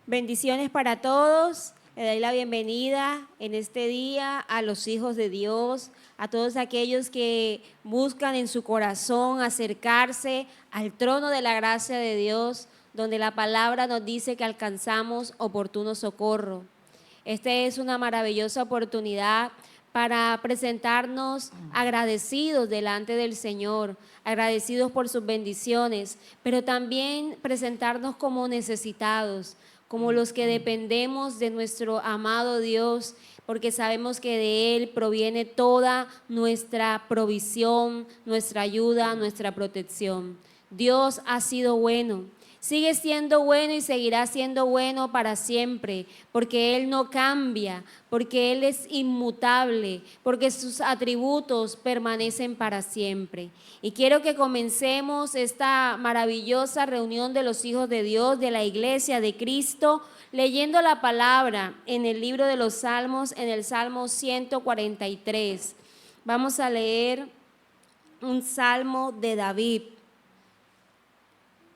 Bendiciones para todos. Le doy la bienvenida en este día a los hijos de Dios, a todos aquellos que buscan en su corazón acercarse al trono de la gracia de Dios, donde la palabra nos dice que alcanzamos oportuno socorro. Esta es una maravillosa oportunidad para presentarnos agradecidos delante del Señor, agradecidos por sus bendiciones, pero también presentarnos como necesitados, como los que dependemos de nuestro amado Dios, porque sabemos que de Él proviene toda nuestra provisión, nuestra ayuda, nuestra protección. Dios ha sido bueno. Sigue siendo bueno y seguirá siendo bueno para siempre, porque Él no cambia, porque Él es inmutable, porque sus atributos permanecen para siempre. Y quiero que comencemos esta maravillosa reunión de los hijos de Dios, de la Iglesia de Cristo, leyendo la palabra en el libro de los Salmos, en el Salmo 143. Vamos a leer un salmo de David.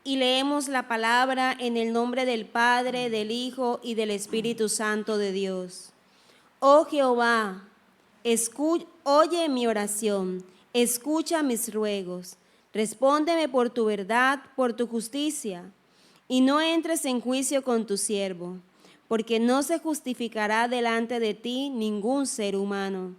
Y leemos la palabra en el nombre del Padre, del Hijo y del Espíritu Santo de Dios. Oh Jehová, oye mi oración, escucha mis ruegos, respóndeme por tu verdad, por tu justicia, y no entres en juicio con tu siervo, porque no se justificará delante de ti ningún ser humano,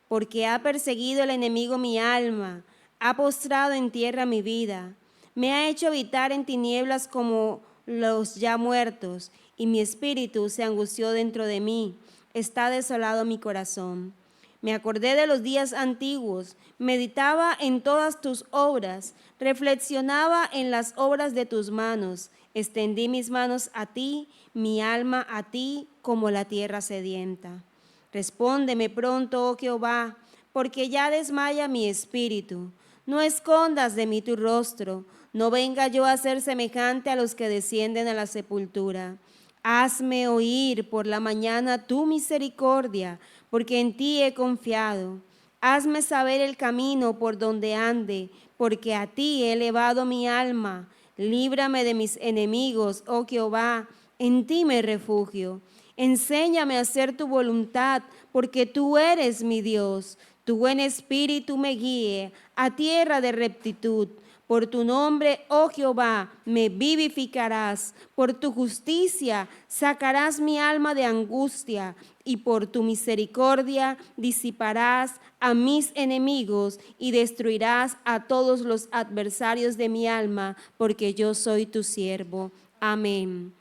porque ha perseguido el enemigo mi alma, ha postrado en tierra mi vida. Me ha hecho habitar en tinieblas como los ya muertos, y mi espíritu se angustió dentro de mí. Está desolado mi corazón. Me acordé de los días antiguos, meditaba en todas tus obras, reflexionaba en las obras de tus manos. Extendí mis manos a ti, mi alma a ti, como la tierra sedienta. Respóndeme pronto, oh Jehová, porque ya desmaya mi espíritu. No escondas de mí tu rostro, no venga yo a ser semejante a los que descienden a la sepultura. Hazme oír por la mañana tu misericordia, porque en ti he confiado. Hazme saber el camino por donde ande, porque a ti he elevado mi alma. Líbrame de mis enemigos, oh Jehová, en ti me refugio. Enséñame a hacer tu voluntad, porque tú eres mi Dios. Tu buen espíritu me guíe a tierra de rectitud. Por tu nombre, oh Jehová, me vivificarás. Por tu justicia sacarás mi alma de angustia, y por tu misericordia disiparás a mis enemigos y destruirás a todos los adversarios de mi alma, porque yo soy tu siervo. Amén.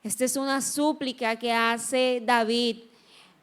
Esta es una súplica que hace David,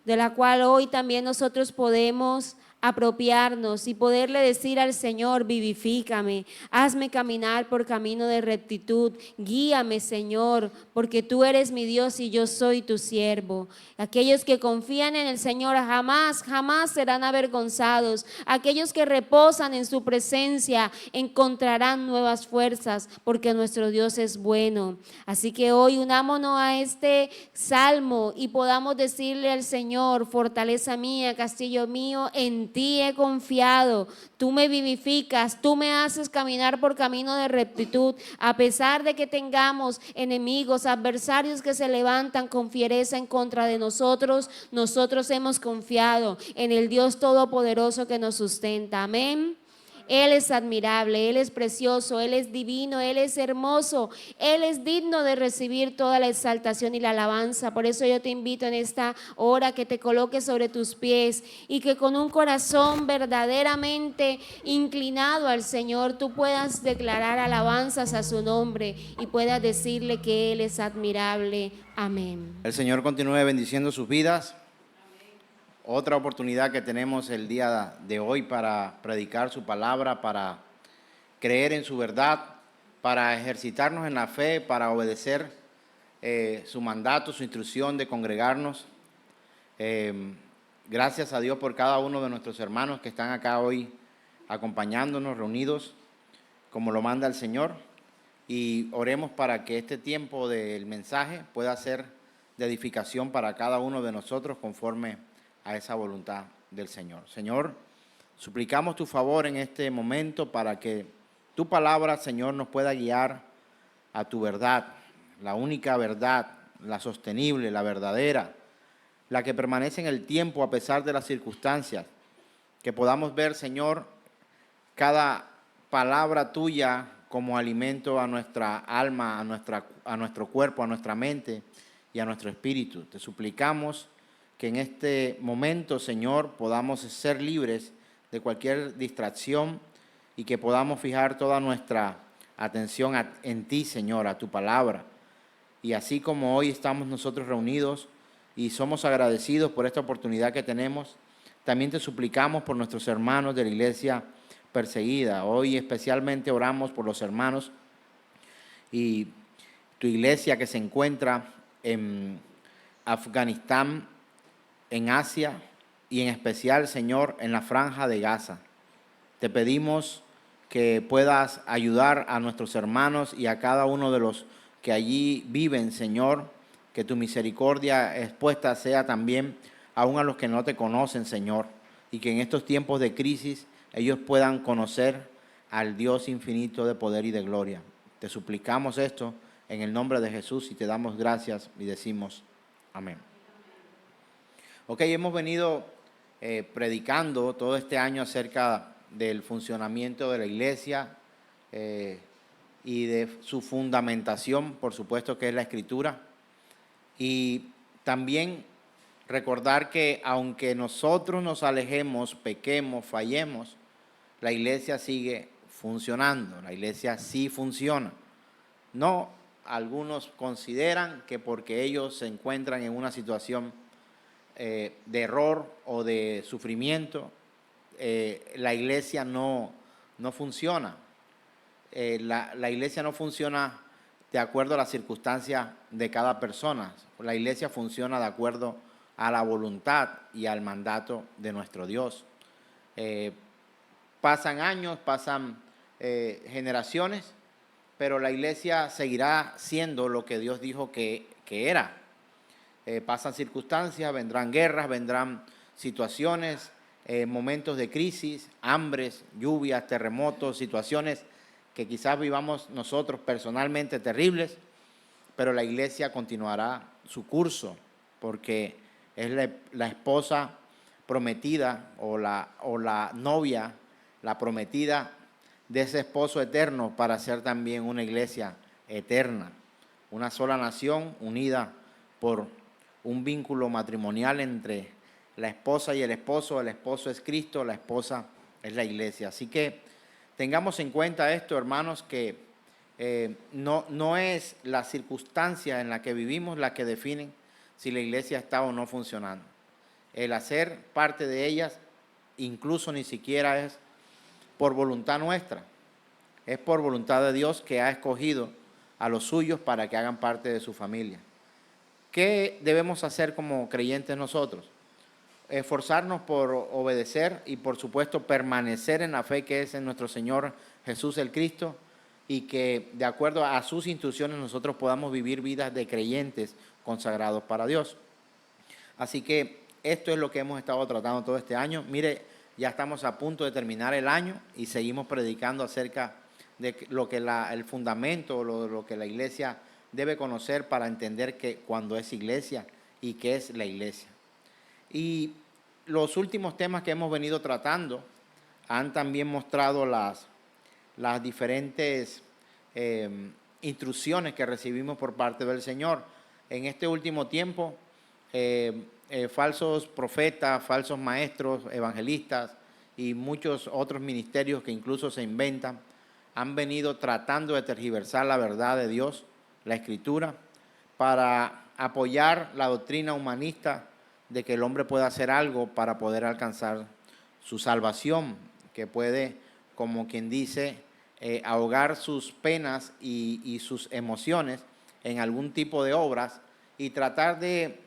de la cual hoy también nosotros podemos apropiarnos y poderle decir al Señor: vivifícame, hazme caminar por camino de rectitud, guíame, Señor, porque tú eres mi Dios y yo soy tu siervo. Aquellos que confían en el Señor jamás serán avergonzados. Aquellos que reposan en su presencia encontrarán nuevas fuerzas, porque nuestro Dios es bueno. Así que hoy unámonos a este salmo y podamos decirle al Señor: fortaleza mía, castillo mío, en ti he confiado. Tú me vivificas, tú me haces caminar por camino de rectitud. A pesar de que tengamos enemigos, adversarios que se levantan con fiereza en contra de nosotros, nosotros hemos confiado en el Dios Todopoderoso que nos sustenta. Amén. Él es admirable, Él es precioso, Él es divino, Él es hermoso, Él es digno de recibir toda la exaltación y la alabanza. Por eso yo te invito en esta hora que te coloques sobre tus pies y que con un corazón verdaderamente inclinado al Señor tú puedas declarar alabanzas a su nombre y puedas decirle que Él es admirable. Amén. El Señor continúe bendiciendo sus vidas. Otra oportunidad que tenemos el día de hoy para predicar su palabra, para creer en su verdad, para ejercitarnos en la fe, para obedecer su mandato, su instrucción de congregarnos. Gracias a Dios por cada uno de nuestros hermanos que están acá hoy acompañándonos, reunidos, como lo manda el Señor. Y oremos para que este tiempo del mensaje pueda ser de edificación para cada uno de nosotros conforme a esa voluntad del Señor. Señor, suplicamos tu favor en este momento para que tu palabra, Señor, nos pueda guiar a tu verdad, la única verdad, la sostenible, la verdadera, la que permanece en el tiempo a pesar de las circunstancias. Que podamos ver, Señor, cada palabra tuya como alimento a nuestra alma, a nuestro cuerpo, a nuestra mente y a nuestro espíritu. Te suplicamos que en este momento, Señor, podamos ser libres de cualquier distracción y que podamos fijar toda nuestra atención en ti, Señor, a tu palabra. Y así como hoy estamos nosotros reunidos y somos agradecidos por esta oportunidad que tenemos, también te suplicamos por nuestros hermanos de la iglesia perseguida. Hoy especialmente oramos por los hermanos y tu iglesia que se encuentra en Afganistán, en Asia y en especial, Señor, en la franja de Gaza. Te pedimos que puedas ayudar a nuestros hermanos y a cada uno de los que allí viven, Señor, que tu misericordia expuesta sea también aún a los que no te conocen, Señor, y que en estos tiempos de crisis ellos puedan conocer al Dios infinito de poder y de gloria. Te suplicamos esto en el nombre de Jesús y te damos gracias y decimos amén. Ok, hemos venido predicando todo este año acerca del funcionamiento de la iglesia y de su fundamentación, por supuesto que es la Escritura. Y también recordar que aunque nosotros nos alejemos, pequemos, fallemos, la iglesia sigue funcionando, la iglesia sí funciona. No, algunos consideran que porque ellos se encuentran en una situación de error o de sufrimiento, la iglesia no funciona. La iglesia no funciona de acuerdo a las circunstancias de cada persona. La iglesia funciona de acuerdo a la voluntad y al mandato de nuestro Dios. Pasan años, pasan generaciones, pero la iglesia seguirá siendo lo que Dios dijo que era. Pasan circunstancias, vendrán guerras, vendrán situaciones, momentos de crisis, hambres, lluvias, terremotos, situaciones que quizás vivamos nosotros personalmente terribles, pero la iglesia continuará su curso porque es la esposa prometida o la novia, la prometida de ese esposo eterno para ser también una iglesia eterna, una sola nación unida por un vínculo matrimonial entre la esposa y el esposo es Cristo, la esposa es la iglesia. Así que tengamos en cuenta esto, hermanos, que no es la circunstancia en la que vivimos la que definen si la iglesia está o no funcionando. El hacer parte de ellas incluso ni siquiera es por voluntad nuestra, es por voluntad de Dios que ha escogido a los suyos para que hagan parte de su familia. ¿Qué debemos hacer como creyentes nosotros? Esforzarnos por obedecer y por supuesto permanecer en la fe que es en nuestro Señor Jesús el Cristo y que de acuerdo a sus instrucciones nosotros podamos vivir vidas de creyentes consagrados para Dios. Así que esto es lo que hemos estado tratando todo este año. Mire, ya estamos a punto de terminar el año y seguimos predicando acerca de lo que el fundamento, lo que la iglesia debe conocer para entender que cuando es iglesia y qué es la iglesia. Y los últimos temas que hemos venido tratando han también mostrado las diferentes instrucciones que recibimos por parte del Señor. En este último tiempo, falsos profetas, falsos maestros, evangelistas y muchos otros ministerios que incluso se inventan, han venido tratando de tergiversar la verdad de Dios, la Escritura, para apoyar la doctrina humanista de que el hombre puede hacer algo para poder alcanzar su salvación, que puede, como quien dice, ahogar sus penas y sus emociones en algún tipo de obras y tratar de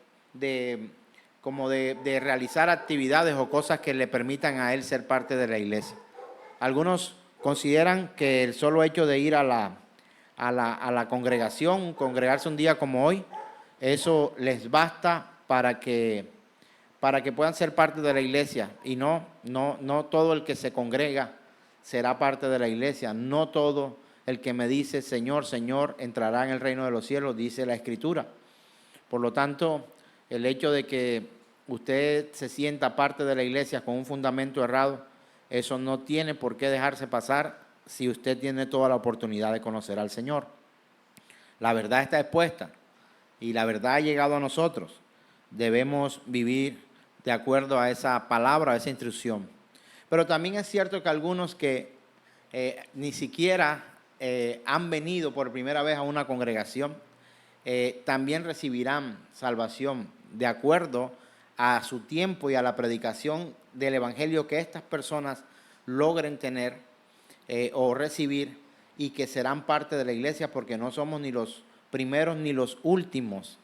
realizar actividades o cosas que le permitan a él ser parte de la iglesia. Algunos consideran que el solo hecho de ir a la congregación, congregarse un día como hoy, eso les basta para que puedan ser parte de la iglesia. Y no todo el que se congrega será parte de la iglesia. No todo el que me dice Señor, Señor, entrará en el reino de los cielos, dice la Escritura. Por lo tanto, el hecho de que usted se sienta parte de la iglesia con un fundamento errado, eso no tiene por qué dejarse pasar si usted tiene toda la oportunidad de conocer al Señor. La verdad está expuesta y la verdad ha llegado a nosotros. Debemos vivir de acuerdo a esa palabra, a esa instrucción. Pero también es cierto que algunos que ni siquiera han venido por primera vez a una congregación, también recibirán salvación de acuerdo a su tiempo y a la predicación del evangelio que estas personas logren tener o recibir, y que serán parte de la iglesia, porque no somos ni los primeros ni los últimos.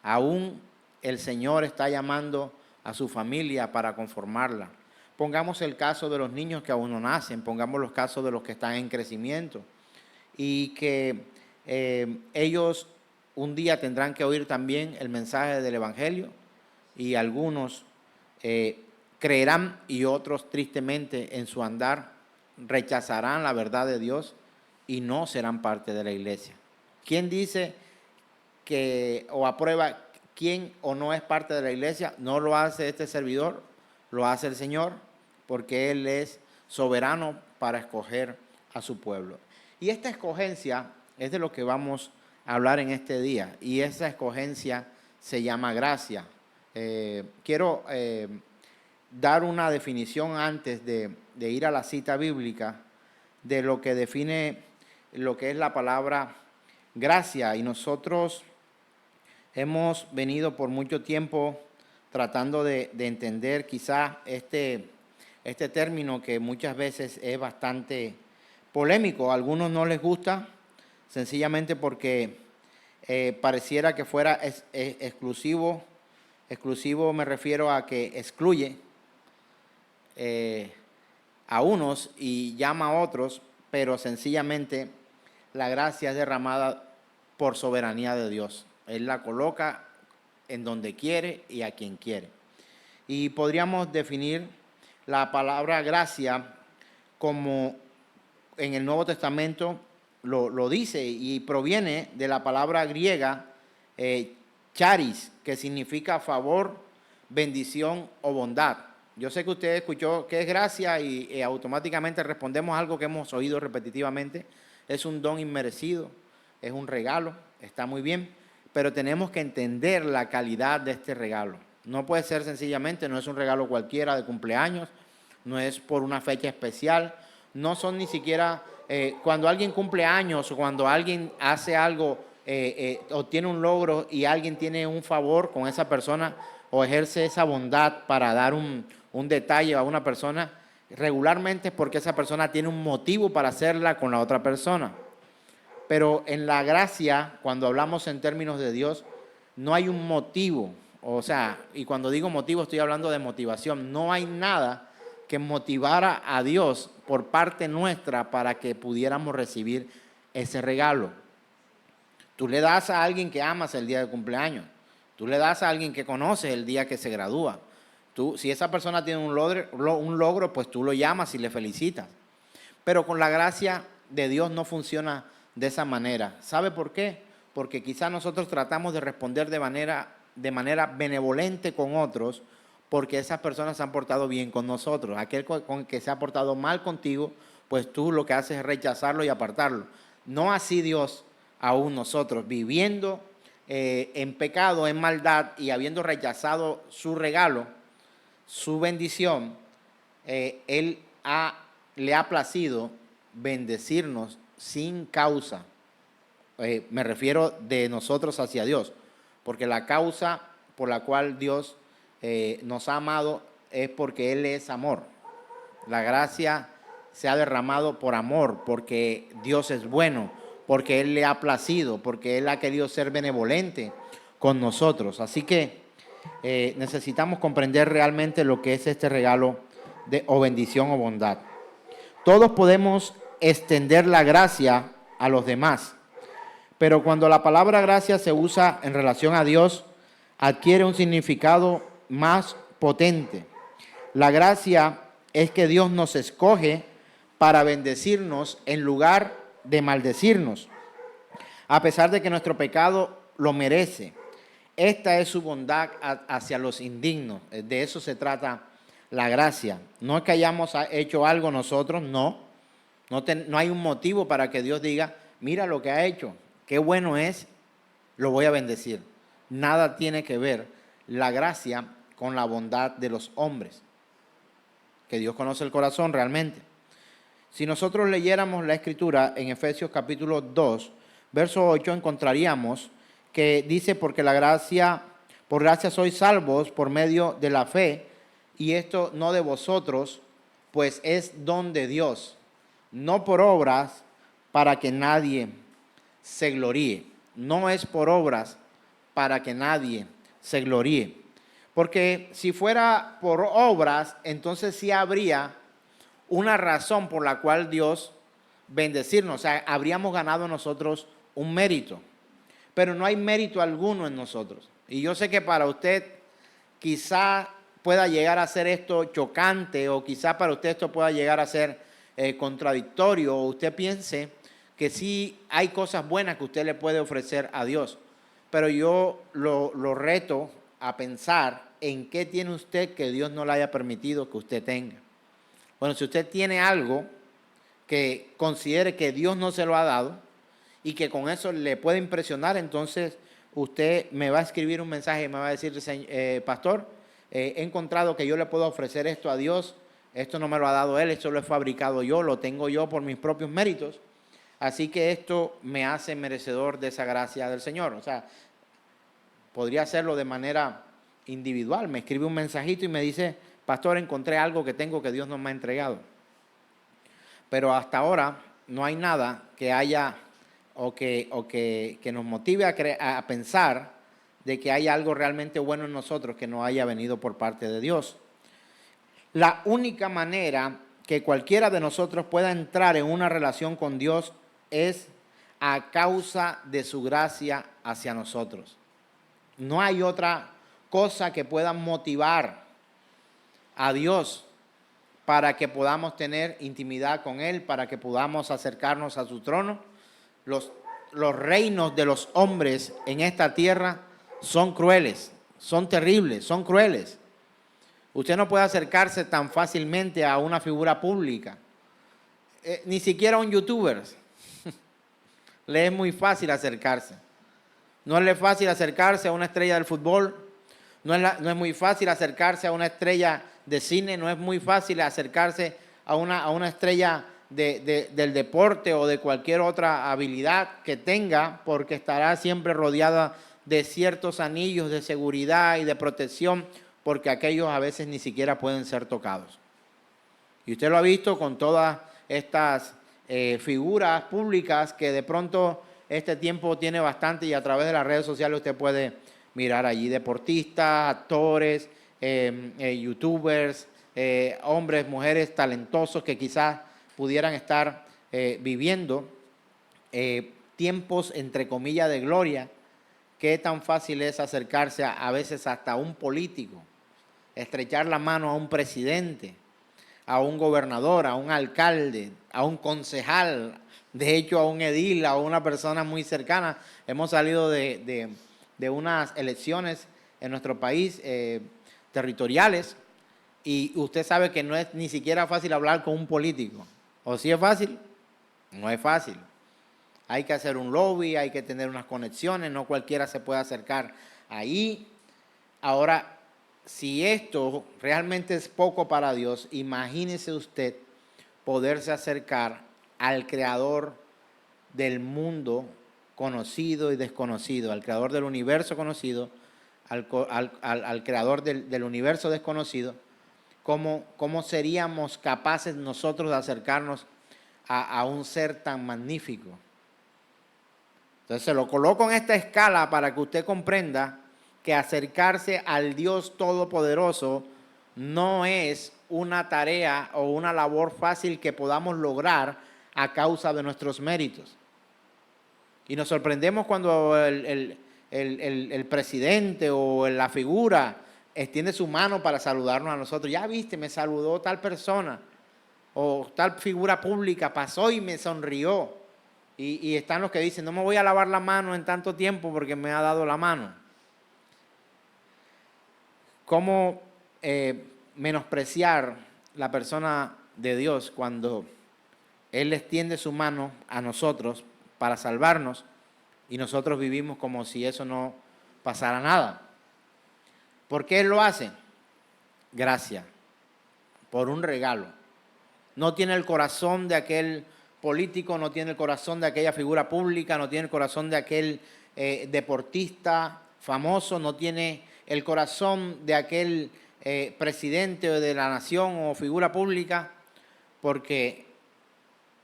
Aún el Señor está llamando a su familia para conformarla. Pongamos el caso de los niños que aún no nacen, pongamos los casos de los que están en crecimiento, y que ellos un día tendrán que oír también el mensaje del evangelio, y algunos creerán y otros tristemente en su andar rechazarán la verdad de Dios y no serán parte de la iglesia. ¿Quién dice que o aprueba quién o no es parte de la iglesia? No lo hace este servidor, lo hace el Señor, porque Él es soberano para escoger a su pueblo. Y esta escogencia es de lo que vamos a hablar en este día, y esa escogencia se llama gracia. Quiero dar una definición antes de ir a la cita bíblica de lo que define lo que es la palabra gracia. Y nosotros hemos venido por mucho tiempo tratando de entender quizás este término, que muchas veces es bastante polémico. A algunos no les gusta, sencillamente porque pareciera que fuera exclusivo. Exclusivo me refiero a que excluye a unos y llama a otros, pero sencillamente la gracia es derramada por soberanía de Dios. Él la coloca en donde quiere y a quien quiere. Y podríamos definir la palabra gracia como en el Nuevo Testamento lo dice, y proviene de la palabra griega charis, que significa favor, bendición o bondad. Yo sé que usted escuchó qué es gracia y automáticamente respondemos algo que hemos oído repetitivamente. Es un don inmerecido, es un regalo, está muy bien, pero tenemos que entender la calidad de este regalo. No puede ser sencillamente, no es un regalo cualquiera de cumpleaños, no es por una fecha especial, no son ni siquiera cuando alguien cumple años o cuando alguien hace algo, obtiene un logro y alguien tiene un favor con esa persona o ejerce esa bondad para dar un detalle a una persona, regularmente es porque esa persona tiene un motivo para hacerla con la otra persona. Pero en la gracia, cuando hablamos en términos de Dios, no hay un motivo. O sea, y cuando digo motivo estoy hablando de motivación. No hay nada que motivara a Dios por parte nuestra para que pudiéramos recibir ese regalo. Tú le das a alguien que amas el día de cumpleaños. Tú le das a alguien que conoces el día que se gradúa. Si esa persona tiene un logro, pues tú lo llamas y le felicitas. Pero con la gracia de Dios no funciona de esa manera. ¿Sabe por qué? Porque quizás nosotros tratamos de responder de manera benevolente con otros, porque esas personas se han portado bien con nosotros. Aquel con que se ha portado mal contigo, pues tú lo que haces es rechazarlo y apartarlo. No así Dios aún nosotros, viviendo en pecado, en maldad, y habiendo rechazado su regalo, su bendición, Él le ha placido bendecirnos sin causa. Me refiero de nosotros hacia Dios, porque la causa por la cual Dios nos ha amado es porque Él es amor. La gracia se ha derramado por amor, porque Dios es bueno, porque Él le ha placido, porque Él ha querido ser benevolente con nosotros. Así que necesitamos comprender realmente lo que es este regalo o bendición o bondad. Todos podemos extender la gracia a los demás, pero cuando la palabra gracia se usa en relación a Dios, adquiere un significado más potente. La gracia es que Dios nos escoge para bendecirnos en lugar de maldecirnos, a pesar de que nuestro pecado lo merece. esta es su bondad hacia los indignos. De eso se trata la gracia. No es que hayamos hecho algo nosotros, no. No hay un motivo para que Dios diga, mira lo que ha hecho, qué bueno es, lo voy a bendecir. Nada tiene que ver la gracia con la bondad de los hombres, que Dios conoce el corazón realmente. Si nosotros leyéramos la Escritura en Efesios capítulo 2, verso 8, encontraríamos que dice, porque por gracia sois salvos por medio de la fe, y esto no de vosotros, pues es don de Dios, no por obras para que nadie se gloríe. No es por obras para que nadie se gloríe. Porque si fuera por obras, entonces sí habría una razón por la cual Dios bendecirnos. O sea, habríamos ganado nosotros un mérito. Pero no hay mérito alguno en nosotros. Y yo sé que para usted quizá pueda llegar a ser esto chocante, o quizá para usted esto pueda llegar a ser contradictorio, o usted piense que sí hay cosas buenas que usted le puede ofrecer a Dios. Pero yo lo reto a pensar en qué tiene usted que Dios no le haya permitido que usted tenga. Bueno, si usted tiene algo que considere que Dios no se lo ha dado y que con eso le puede impresionar, entonces usted me va a escribir un mensaje y me va a decir, pastor, he encontrado que yo le puedo ofrecer esto a Dios, esto no me lo ha dado Él, esto lo he fabricado yo, lo tengo yo por mis propios méritos, así que esto me hace merecedor de esa gracia del Señor. O sea, podría hacerlo de manera individual, me escribe un mensajito y me dice, pastor, encontré algo que tengo que Dios no me ha entregado. Pero hasta ahora no hay nada que haya o que nos motive a pensar de que hay algo realmente bueno en nosotros que no haya venido por parte de Dios. La única manera que cualquiera de nosotros pueda entrar en una relación con Dios es a causa de su gracia hacia nosotros. No hay otra cosa que pueda motivar a Dios para que podamos tener intimidad con Él, para que podamos acercarnos a su trono. Los reinos de los hombres en esta tierra son crueles, son terribles, son crueles. Usted no puede acercarse tan fácilmente a una figura pública, ni siquiera a un youtuber. Le es muy fácil acercarse. No le es fácil acercarse a una estrella del fútbol, no es muy fácil acercarse a una estrella de cine, no es muy fácil acercarse a una estrella del deporte o de cualquier otra habilidad que tenga, porque estará siempre rodeada de ciertos anillos de seguridad y de protección, porque aquellos a veces ni siquiera pueden ser tocados. Y usted lo ha visto con todas estas figuras públicas que de pronto este tiempo tiene bastante, y a través de las redes sociales usted puede mirar allí deportistas, actores, youtubers, hombres, mujeres talentosos que quizás pudieran estar viviendo tiempos entre comillas de gloria. Qué tan fácil es acercarse a veces hasta a un político, estrechar la mano a un presidente, a un gobernador, a un alcalde, a un concejal, de hecho a un edil, a una persona muy cercana. Hemos salido de unas elecciones en nuestro país territoriales, y usted sabe que no es ni siquiera fácil hablar con un político. ¿O sí es fácil? No es fácil. Hay que hacer un lobby, hay que tener unas conexiones, no cualquiera se puede acercar ahí. Ahora, si esto realmente es poco para Dios, imagínese usted poderse acercar al creador del mundo conocido y desconocido, al creador del universo conocido, al creador del universo desconocido. ¿Cómo seríamos capaces nosotros de acercarnos a un ser tan magnífico? Entonces se lo coloco en esta escala para que usted comprenda que acercarse al Dios Todopoderoso no es una tarea o una labor fácil que podamos lograr a causa de nuestros méritos. Y nos sorprendemos cuando el presidente o la figura extiende su mano para saludarnos a nosotros. Ya viste, me saludó tal persona, o tal figura pública pasó y me sonrió. Y están los que dicen, no me voy a lavar la mano en tanto tiempo porque me ha dado la mano. cómo menospreciar la persona de Dios cuando Él extiende su mano a nosotros para salvarnos y nosotros vivimos como si eso no pasara nada. ¿Por qué Él lo hace? Gracia, por un regalo. No tiene el corazón de aquel político, no tiene el corazón de aquella figura pública, no tiene el corazón de aquel deportista famoso, no tiene el corazón de aquel presidente de la nación o figura pública, porque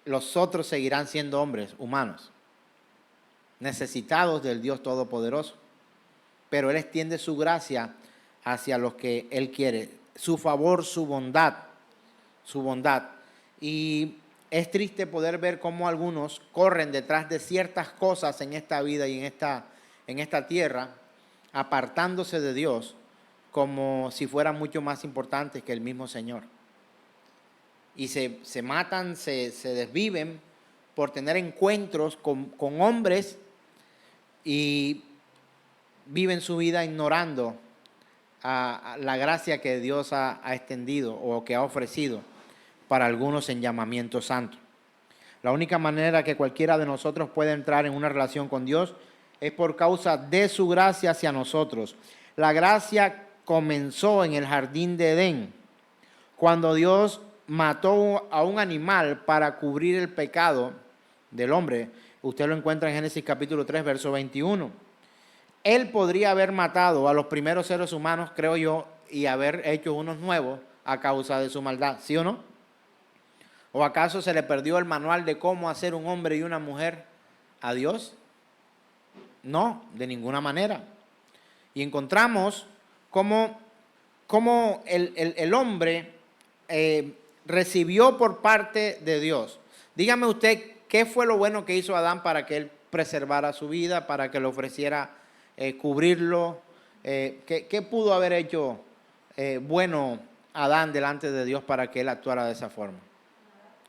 los otros seguirán siendo hombres humanos, necesitados del Dios Todopoderoso. Pero Él extiende su gracia hacia los que Él quiere, su favor, su bondad, su bondad. Y es triste poder ver cómo algunos corren detrás de ciertas cosas en esta vida y en esta tierra, apartándose de Dios como si fueran mucho más importantes que el mismo Señor. Y se matan, se desviven por tener encuentros con hombres y viven su vida ignorando a la gracia que Dios ha extendido o que ha ofrecido para algunos en llamamiento santo. La única manera que cualquiera de nosotros puede entrar en una relación con Dios es por causa de su gracia hacia nosotros. La gracia comenzó en el jardín de Edén, cuando Dios mató a un animal para cubrir el pecado del hombre. Usted lo encuentra en Génesis capítulo 3, verso 21. Él podría haber matado a los primeros seres humanos, creo yo, y haber hecho unos nuevos a causa de su maldad, ¿sí o no? ¿O acaso se le perdió el manual de cómo hacer un hombre y una mujer a Dios? No, de ninguna manera. Y encontramos cómo el hombre recibió por parte de Dios. Dígame usted, ¿qué fue lo bueno que hizo Adán para que él preservara su vida, para que le ofreciera cubrirlo? ¿Qué pudo haber hecho bueno Adán delante de Dios para que él actuara de esa forma?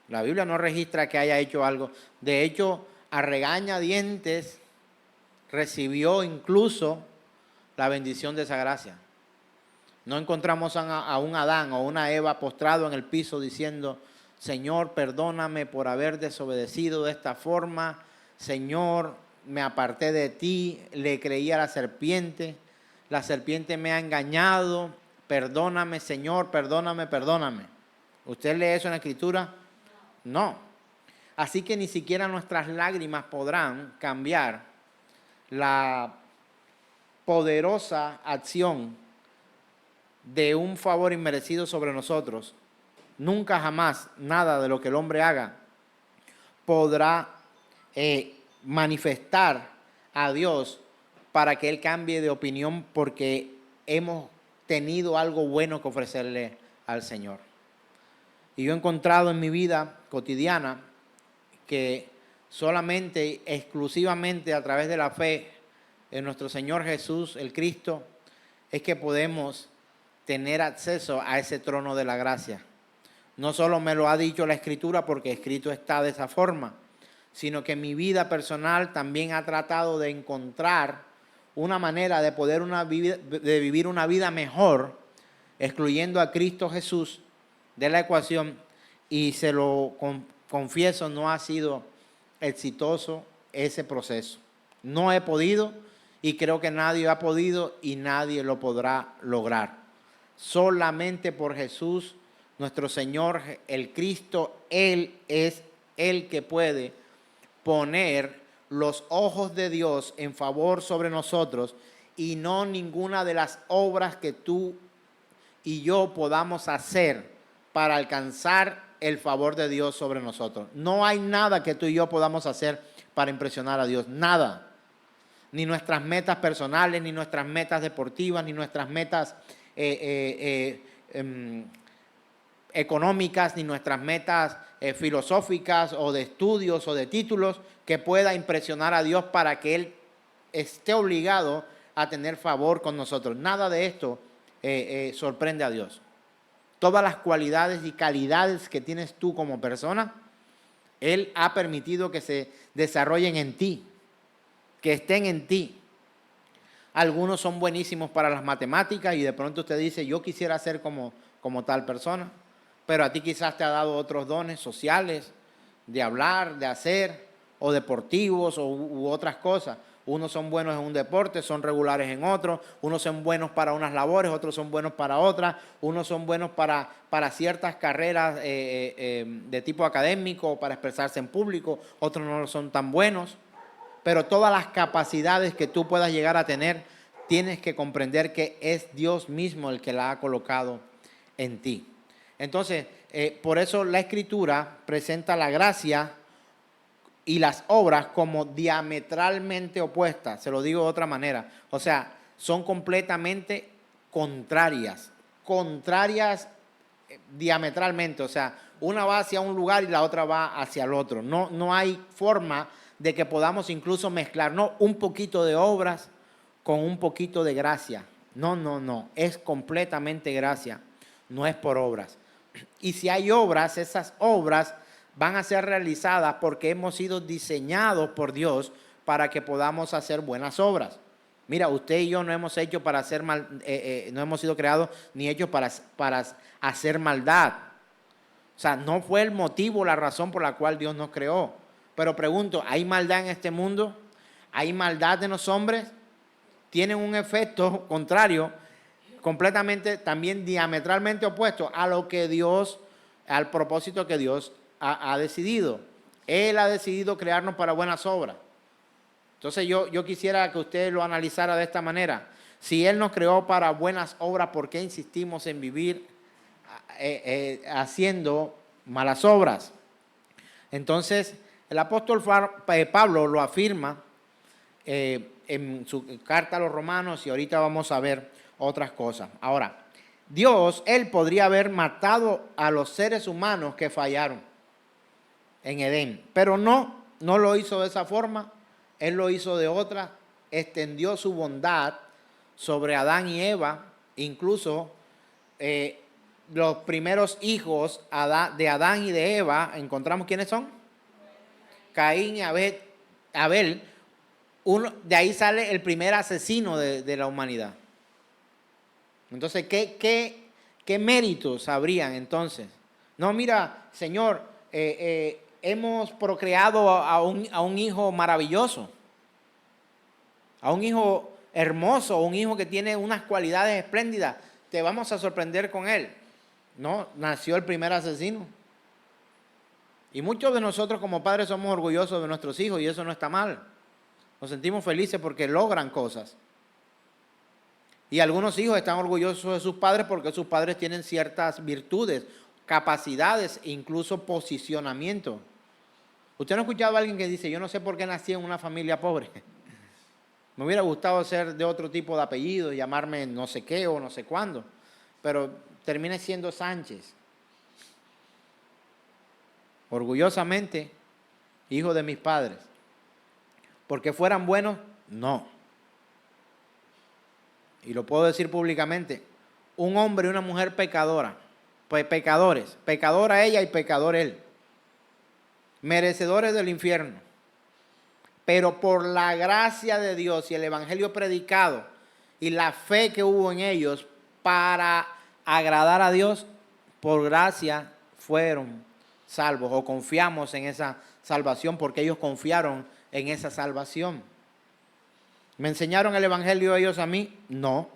La Biblia no registra que haya hecho algo. De hecho, a regañadientes recibió incluso la bendición de esa gracia. No encontramos a un Adán o una Eva postrado en el piso diciendo: Señor, perdóname por haber desobedecido de esta forma. Señor, me aparté de ti, le creí a la serpiente me ha engañado. Perdóname, Señor, perdóname, perdóname. ¿Usted lee eso en la Escritura? No. Así que ni siquiera nuestras lágrimas podrán cambiar la poderosa acción de un favor inmerecido sobre nosotros. Nunca jamás nada de lo que el hombre haga podrá manifestar a Dios para que Él cambie de opinión porque hemos tenido algo bueno que ofrecerle al Señor. Y yo he encontrado en mi vida cotidiana que solamente, exclusivamente a través de la fe en nuestro Señor Jesús, el Cristo, es que podemos tener acceso a ese trono de la gracia. No solo me lo ha dicho la Escritura porque escrito está de esa forma, sino que mi vida personal también ha tratado de encontrar una manera de poder vivir una vida mejor, excluyendo a Cristo Jesús de la ecuación, y se lo confieso, no ha sido exitoso ese proceso. No he podido y creo que nadie ha podido y nadie lo podrá lograr. Solamente por Jesús, nuestro Señor, el Cristo, Él es el que puede poner los ojos de Dios en favor sobre nosotros y no ninguna de las obras que tú y yo podamos hacer para alcanzar el favor de Dios sobre nosotros. No hay nada que tú y yo podamos hacer para impresionar a Dios, nada. Ni nuestras metas personales, ni nuestras metas deportivas, ni nuestras metas económicas, ni nuestras metas filosóficas o de estudios o de títulos que pueda impresionar a Dios para que Él esté obligado a tener favor con nosotros. Nada de esto sorprende a Dios. Todas las cualidades y calidades que tienes tú como persona, Él ha permitido que se desarrollen en ti, que estén en ti. Algunos son buenísimos para las matemáticas y de pronto usted dice, yo quisiera ser como tal persona. Pero a ti quizás te ha dado otros dones sociales, de hablar, de hacer, o deportivos, u otras cosas. Unos son buenos en un deporte, son regulares en otro. Unos son buenos para unas labores, otros son buenos para otras. Unos son buenos para ciertas carreras de tipo académico, o para expresarse en público. Otros no son tan buenos. Pero todas las capacidades que tú puedas llegar a tener, tienes que comprender que es Dios mismo el que la ha colocado en ti. Entonces, por eso la Escritura presenta la gracia y las obras como diametralmente opuestas. Se lo digo de otra manera. O sea, son completamente contrarias diametralmente. O sea, una va hacia un lugar y la otra va hacia el otro. No hay forma de que podamos incluso mezclar, no, un poquito de obras con un poquito de gracia. No. Es completamente gracia. No es por obras. Y si hay obras, esas obras van a ser realizadas porque hemos sido diseñados por Dios para que podamos hacer buenas obras. Mira, usted y yo no hemos hecho para hacer no hemos sido creados ni hechos para hacer maldad. O sea, no fue el motivo, la razón por la cual Dios nos creó. Pero pregunto, ¿hay maldad en este mundo? ¿Hay maldad en los hombres? Tienen un efecto contrario, completamente, también diametralmente opuesto a lo que Dios, al propósito que Dios ha decidido. Él ha decidido crearnos para buenas obras. Entonces yo quisiera que usted lo analizara de esta manera. Si Él nos creó para buenas obras, ¿por qué insistimos en vivir haciendo malas obras? Entonces, el apóstol Pablo lo afirma en su carta a los Romanos, y ahorita vamos a ver otras cosas. Ahora, Dios, Él podría haber matado a los seres humanos que fallaron en Edén, pero no lo hizo de esa forma. Él lo hizo de otra, extendió su bondad sobre Adán y Eva. Incluso los primeros hijos de Adán y de Eva, ¿encontramos quiénes son? Caín y Abel. De ahí sale el primer asesino de la humanidad. Entonces, ¿qué méritos habrían entonces? No, mira, Señor, hemos procreado a un hijo maravilloso, a un hijo hermoso, un hijo que tiene unas cualidades espléndidas. Te vamos a sorprender con él. No, nació el primer asesino. Y muchos de nosotros como padres somos orgullosos de nuestros hijos y eso no está mal. Nos sentimos felices porque logran cosas. Y algunos hijos están orgullosos de sus padres porque sus padres tienen ciertas virtudes, capacidades e incluso posicionamiento. ¿Usted no ha escuchado a alguien que dice, yo no sé por qué nací en una familia pobre? Me hubiera gustado ser de otro tipo de apellido, llamarme no sé qué o no sé cuándo, pero terminé siendo Sánchez. Orgullosamente, hijo de mis padres. ¿Porque fueran buenos? No. Y lo puedo decir públicamente, un hombre y una mujer pecadora, pues pecadores, pecadora ella y pecador él, merecedores del infierno, pero por la gracia de Dios y el evangelio predicado y la fe que hubo en ellos para agradar a Dios, por gracia fueron salvos, o confiamos en esa salvación porque ellos confiaron en esa salvación. ¿Me enseñaron el evangelio ellos a mí? No.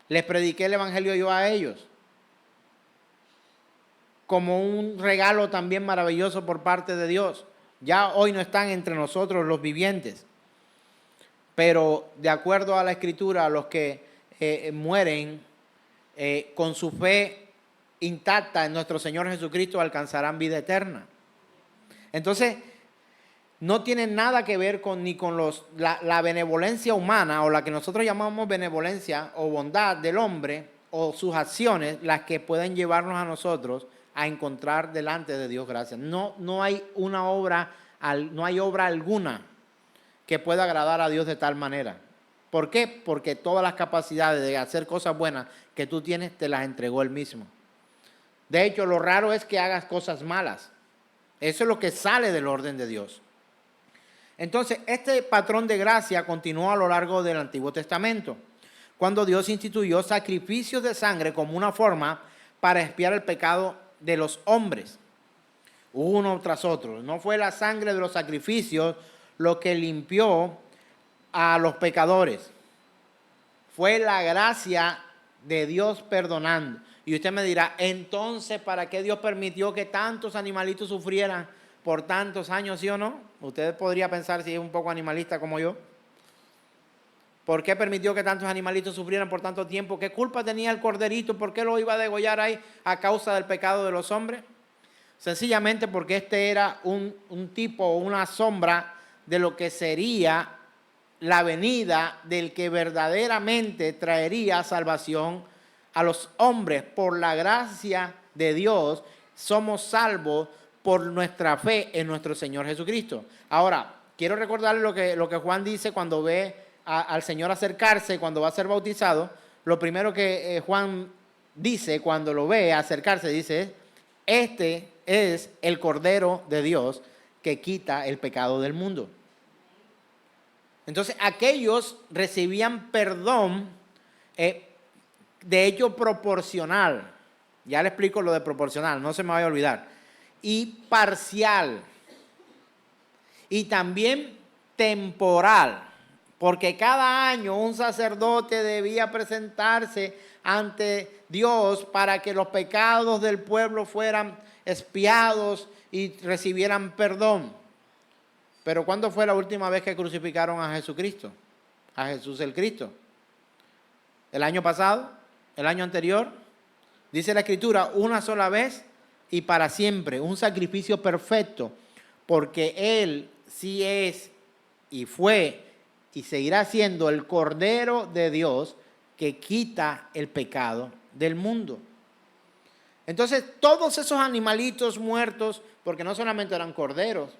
¿Les prediqué el evangelio yo a ellos? Como un regalo también maravilloso por parte de Dios. Ya hoy no están entre nosotros los vivientes, pero de acuerdo a la Escritura, los que mueren con su fe intacta en nuestro Señor Jesucristo alcanzarán vida eterna. Entonces, no tiene nada que ver ni con la benevolencia humana, o la que nosotros llamamos benevolencia o bondad del hombre, o sus acciones, las que pueden llevarnos a nosotros a encontrar delante de Dios gracia. No hay obra alguna que pueda agradar a Dios de tal manera. ¿Por qué? Porque todas las capacidades de hacer cosas buenas que tú tienes te las entregó Él mismo. De hecho, lo raro es que hagas cosas malas. Eso es lo que sale del orden de Dios. Entonces, este patrón de gracia continuó a lo largo del Antiguo Testamento, cuando Dios instituyó sacrificios de sangre como una forma para expiar el pecado de los hombres, uno tras otro. No fue la sangre de los sacrificios lo que limpió a los pecadores, fue la gracia de Dios perdonando. Y usted me dirá, entonces, ¿para qué Dios permitió que tantos animalitos sufrieran por tantos años, sí o no? Usted podría pensar, si es un poco animalista como yo, ¿por qué permitió que tantos animalitos sufrieran por tanto tiempo? ¿Qué culpa tenía el corderito? ¿Por qué lo iba a degollar ahí a causa del pecado de los hombres? Sencillamente porque este era un tipo, una sombra de lo que sería la venida del que verdaderamente traería salvación a los hombres. Por la gracia de Dios somos salvos por nuestra fe en nuestro Señor Jesucristo. Ahora, quiero recordarle lo que Juan dice cuando ve al Señor acercarse, cuando va a ser bautizado. Lo primero que Juan dice cuando lo ve acercarse, dice, este es el Cordero de Dios que quita el pecado del mundo. Entonces, aquellos recibían perdón, de hecho proporcional. Ya le explico lo de proporcional, no se me vaya a olvidar. Y parcial. Y también temporal. Porque cada año un sacerdote debía presentarse ante Dios para que los pecados del pueblo fueran expiados y recibieran perdón. Pero ¿cuándo fue la última vez que crucificaron a Jesucristo? A Jesús el Cristo. ¿El año pasado? ¿El año anterior? Dice la Escritura, una sola vez y para siempre. Un sacrificio perfecto. Porque Él sí es y fue y seguirá siendo el Cordero de Dios que quita el pecado del mundo. Entonces, todos esos animalitos muertos, porque no solamente eran corderos,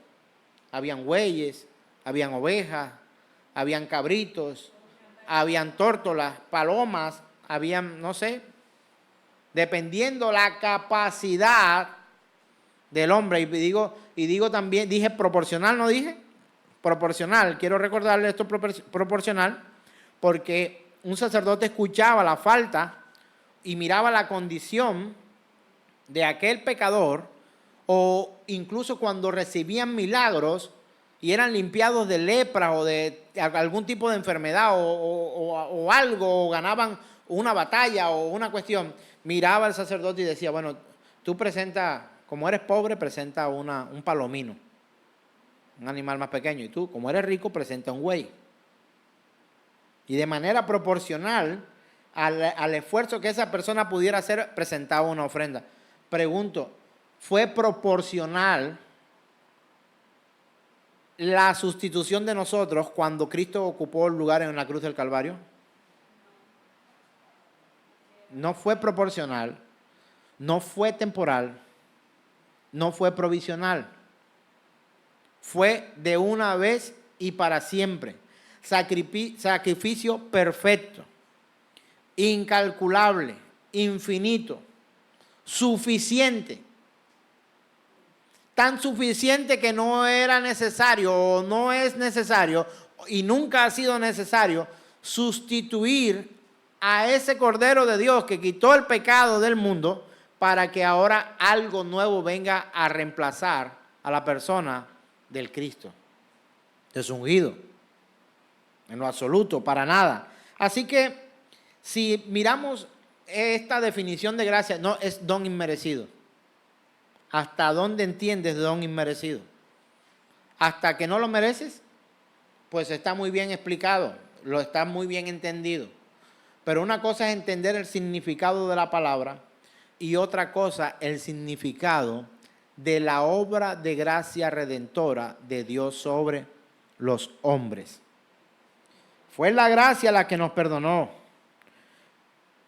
habían bueyes, habían ovejas, habían cabritos, habían tórtolas, palomas, habían, no sé, dependiendo la capacidad del hombre. Y digo también, dije proporcional, ¿no dije? Proporcional, quiero recordarle esto proporcional, porque un sacerdote escuchaba la falta y miraba la condición de aquel pecador, o incluso cuando recibían milagros y eran limpiados de lepra o de algún tipo de enfermedad o algo, o ganaban una batalla o una cuestión, miraba al sacerdote y decía, bueno, tú presenta, como eres pobre, presenta un palomino, un animal más pequeño, y tú, como eres rico, presenta un buey. Y de manera proporcional al esfuerzo que esa persona pudiera hacer, presentaba una ofrenda. Pregunto, ¿fue proporcional la sustitución de nosotros cuando Cristo ocupó el lugar en la cruz del Calvario? No fue proporcional, no fue temporal, no fue provisional. Fue de una vez y para siempre. Sacrificio perfecto, incalculable, infinito, suficiente. Tan suficiente que no era necesario o no es necesario y nunca ha sido necesario sustituir a ese Cordero de Dios que quitó el pecado del mundo para que ahora algo nuevo venga a reemplazar a la persona del Cristo. Es ungido. En lo absoluto, para nada. Así que si miramos esta definición de gracia, no es don inmerecido. ¿Hasta dónde entiendes don inmerecido? Hasta que no lo mereces, pues está muy bien explicado, lo está muy bien entendido. Pero una cosa es entender el significado de la palabra y otra cosa el significado de la obra de gracia redentora de Dios sobre los hombres. Fue la gracia la que nos perdonó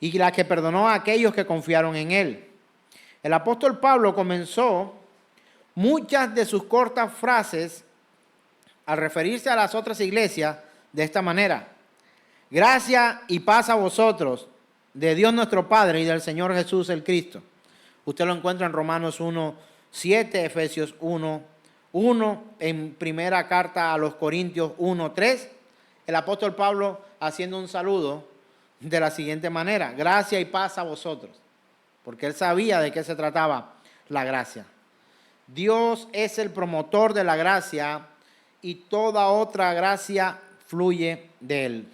y la que perdonó a aquellos que confiaron en Él. El apóstol Pablo comenzó muchas de sus cortas frases al referirse a las otras iglesias de esta manera. Gracia y paz a vosotros, de Dios nuestro Padre y del Señor Jesús el Cristo. Usted lo encuentra en Romanos 1:7, Efesios 1, Uno, en primera carta a los Corintios 1:3, el apóstol Pablo haciendo un saludo de la siguiente manera: gracia y paz a vosotros, porque él sabía de qué se trataba la gracia. Dios es el promotor de la gracia y toda otra gracia fluye de él.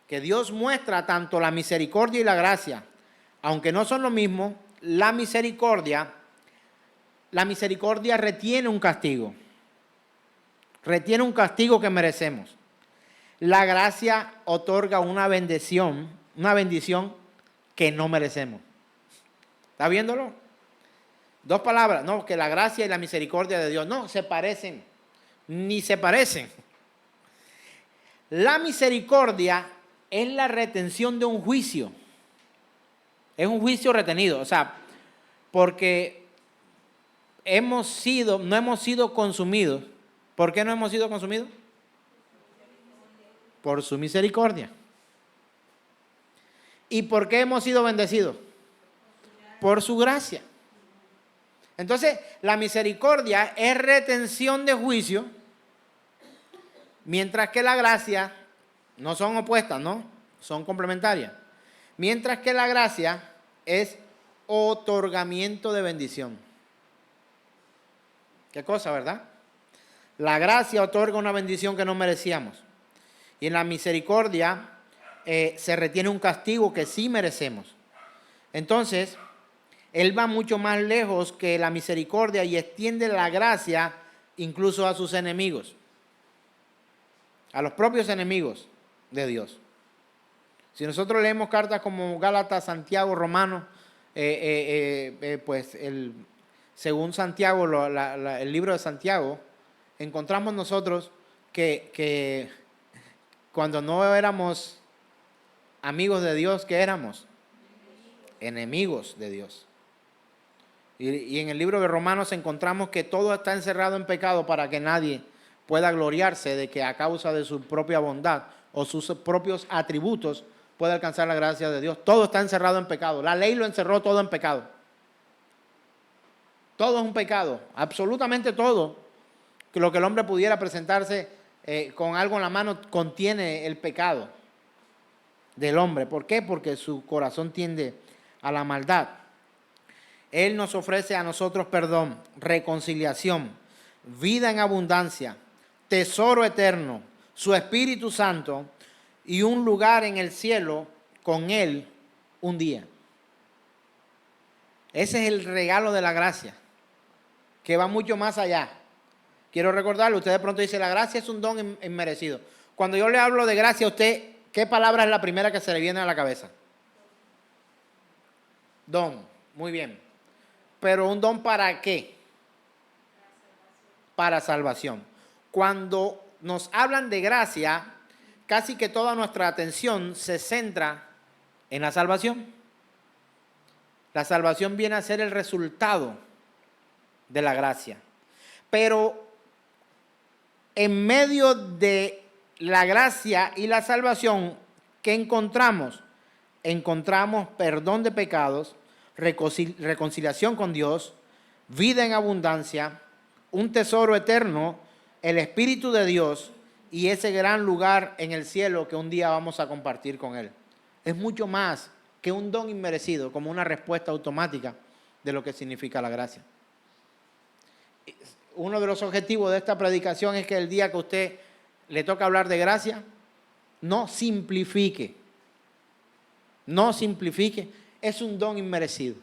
Que Dios muestra tanto la misericordia y la gracia, aunque no son lo mismo. La misericordia retiene un castigo que merecemos. La gracia otorga una bendición que no merecemos. ¿Está viéndolo? Dos palabras, no, que la gracia y la misericordia de Dios no se parecen, ni se parecen. La misericordia es la retención de un juicio. Es un juicio retenido, o sea, porque no hemos sido consumidos. ¿Por qué no hemos sido consumidos? Por su misericordia. ¿Y por qué hemos sido bendecidos? Por su gracia. Entonces, la misericordia es retención de juicio, mientras que la gracia no son opuestas, ¿no? Son complementarias. Mientras que la gracia es otorgamiento de bendición. ¿Qué cosa, verdad? La gracia otorga una bendición que no merecíamos. Y en la misericordia se retiene un castigo que sí merecemos. Entonces, Él va mucho más lejos que la misericordia y extiende la gracia incluso a sus enemigos, a los propios enemigos de Dios. Si nosotros leemos cartas como Gálatas, Santiago, Romanos, según Santiago, el libro de Santiago, encontramos nosotros que cuando no éramos amigos de Dios, ¿qué éramos? Enemigos de Dios. Y en el libro de Romanos encontramos que todo está encerrado en pecado para que nadie pueda gloriarse de que a causa de su propia bondad o sus propios atributos pueda alcanzar la gracia de Dios. Todo está encerrado en pecado. La ley lo encerró todo en pecado. Todo es un pecado, absolutamente todo. Que lo que el hombre pudiera presentarse con algo en la mano contiene el pecado del hombre. ¿Por qué? Porque su corazón tiende a la maldad. Él nos ofrece a nosotros perdón, reconciliación, vida en abundancia, tesoro eterno, su Espíritu Santo y un lugar en el cielo con Él un día. Ese es el regalo de la gracia, que va mucho más allá. Quiero recordarle, usted de pronto dice, la gracia es un don inmerecido. Cuando yo le hablo de gracia a usted, ¿qué palabra es la primera que se le viene a la cabeza? Don, muy bien. Pero ¿un don para qué? Para salvación. Cuando nos hablan de gracia, casi que toda nuestra atención se centra en la salvación. La salvación viene a ser el resultado de la gracia. Pero en medio de la gracia y la salvación, ¿qué encontramos? Encontramos perdón de pecados, reconciliación con Dios, vida en abundancia, un tesoro eterno, el Espíritu de Dios y ese gran lugar en el cielo que un día vamos a compartir con Él. Es mucho más que un don inmerecido, como una respuesta automática de lo que significa la gracia. Uno de los objetivos de esta predicación es que el día que a usted le toca hablar de gracia, no simplifique. No simplifique. Es un don inmerecido.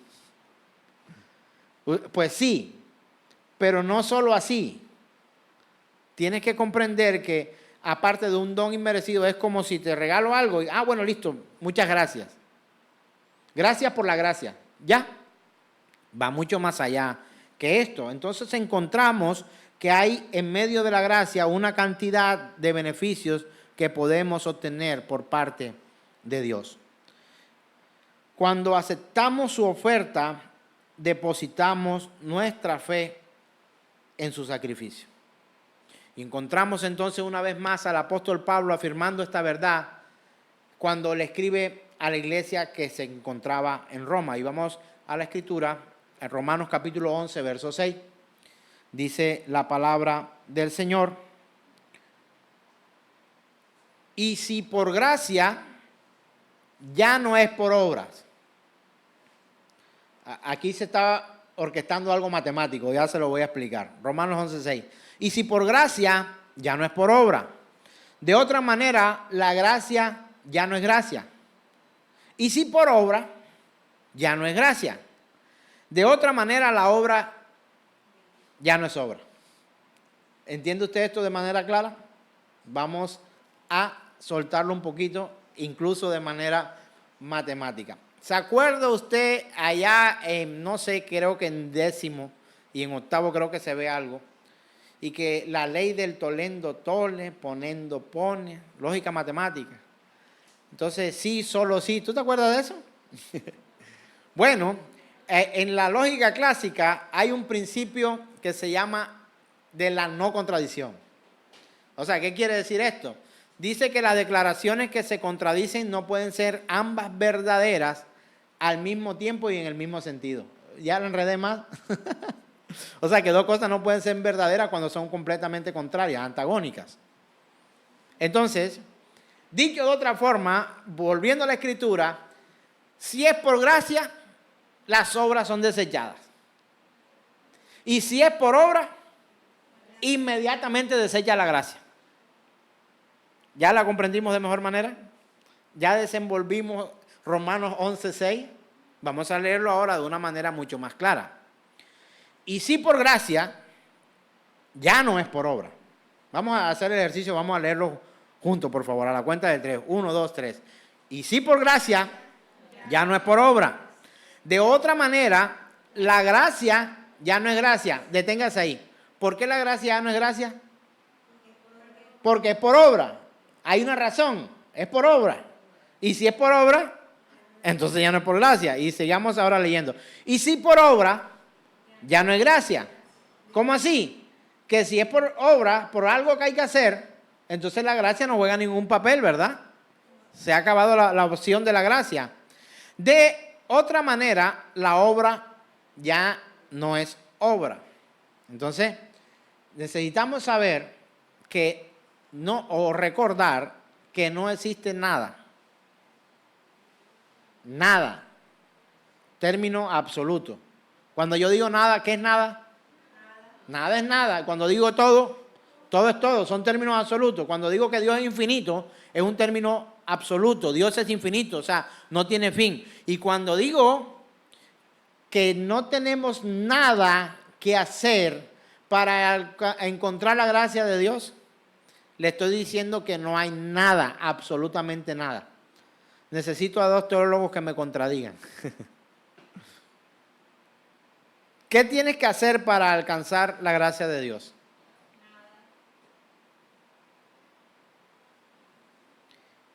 Pues sí, pero no solo así. Tienes que comprender que aparte de un don inmerecido es como si te regalo algo y, bueno, listo, muchas gracias. Gracias por la gracia. Ya, va mucho más allá que esto. Entonces encontramos que hay en medio de la gracia una cantidad de beneficios que podemos obtener por parte de Dios. Cuando aceptamos su oferta, depositamos nuestra fe en su sacrificio. Y encontramos entonces una vez más al apóstol Pablo afirmando esta verdad cuando le escribe a la iglesia que se encontraba en Roma. Y vamos a la escritura, en Romanos capítulo 11, verso 6. Dice la palabra del Señor. Y si por gracia, ya no es por obras. Aquí se está orquestando algo matemático, ya se lo voy a explicar. Romanos 11:6. Y si por gracia, ya no es por obra. De otra manera, la gracia ya no es gracia. Y si por obra, ya no es gracia. De otra manera, la obra ya no es obra. ¿Entiende usted esto de manera clara? Vamos a soltarlo un poquito, incluso de manera matemática. ¿Se acuerda usted allá en, no sé, creo que en 10º y en 8º creo que se ve algo? Y que la ley del tolendo tole, ponendo pone, lógica matemática. Entonces, sí, solo sí. ¿Tú te acuerdas de eso? Bueno, en la lógica clásica hay un principio que se llama de la no contradicción. O sea, ¿qué quiere decir esto? Dice que las declaraciones que se contradicen no pueden ser ambas verdaderas al mismo tiempo y en el mismo sentido. ¿Ya lo enredé más? O sea, que dos cosas no pueden ser verdaderas cuando son completamente contrarias, antagónicas. Entonces, dicho de otra forma, volviendo a la Escritura, si es por gracia, las obras son desechadas. Y si es por obra, inmediatamente desecha la gracia. ¿Ya la comprendimos de mejor manera? ¿Ya desenvolvimos Romanos 11:6? Vamos a leerlo ahora de una manera mucho más clara. Y si por gracia, ya no es por obra. Vamos a hacer el ejercicio, vamos a leerlo juntos, por favor, a la cuenta de 3. 1, 2, 3. Y si por gracia, ya no es por obra. De otra manera, la gracia ya no es gracia. Deténgase ahí. ¿Por qué la gracia ya no es gracia? Porque es por obra. Hay una razón, es por obra. Y si es por obra, entonces ya no es por gracia. Y sigamos ahora leyendo. Y si por obra, ya no es gracia. ¿Cómo así? Que si es por obra, por algo que hay que hacer, entonces la gracia no juega ningún papel, ¿verdad? Se ha acabado la opción de la gracia. De otra manera, la obra ya no es obra. Entonces, necesitamos saber que no, o recordar que no existe nada. Nada. Término absoluto. Cuando yo digo nada, ¿qué es nada? Nada es nada. Cuando digo todo, todo es todo. Son términos absolutos. Cuando digo que Dios es infinito, es un término absoluto. Dios es infinito, o sea, no tiene fin. Y cuando digo que no tenemos nada que hacer para encontrar la gracia de Dios, le estoy diciendo que no hay nada, absolutamente nada. Necesito a 2 teólogos que me contradigan. ¿Qué tienes que hacer para alcanzar la gracia de Dios?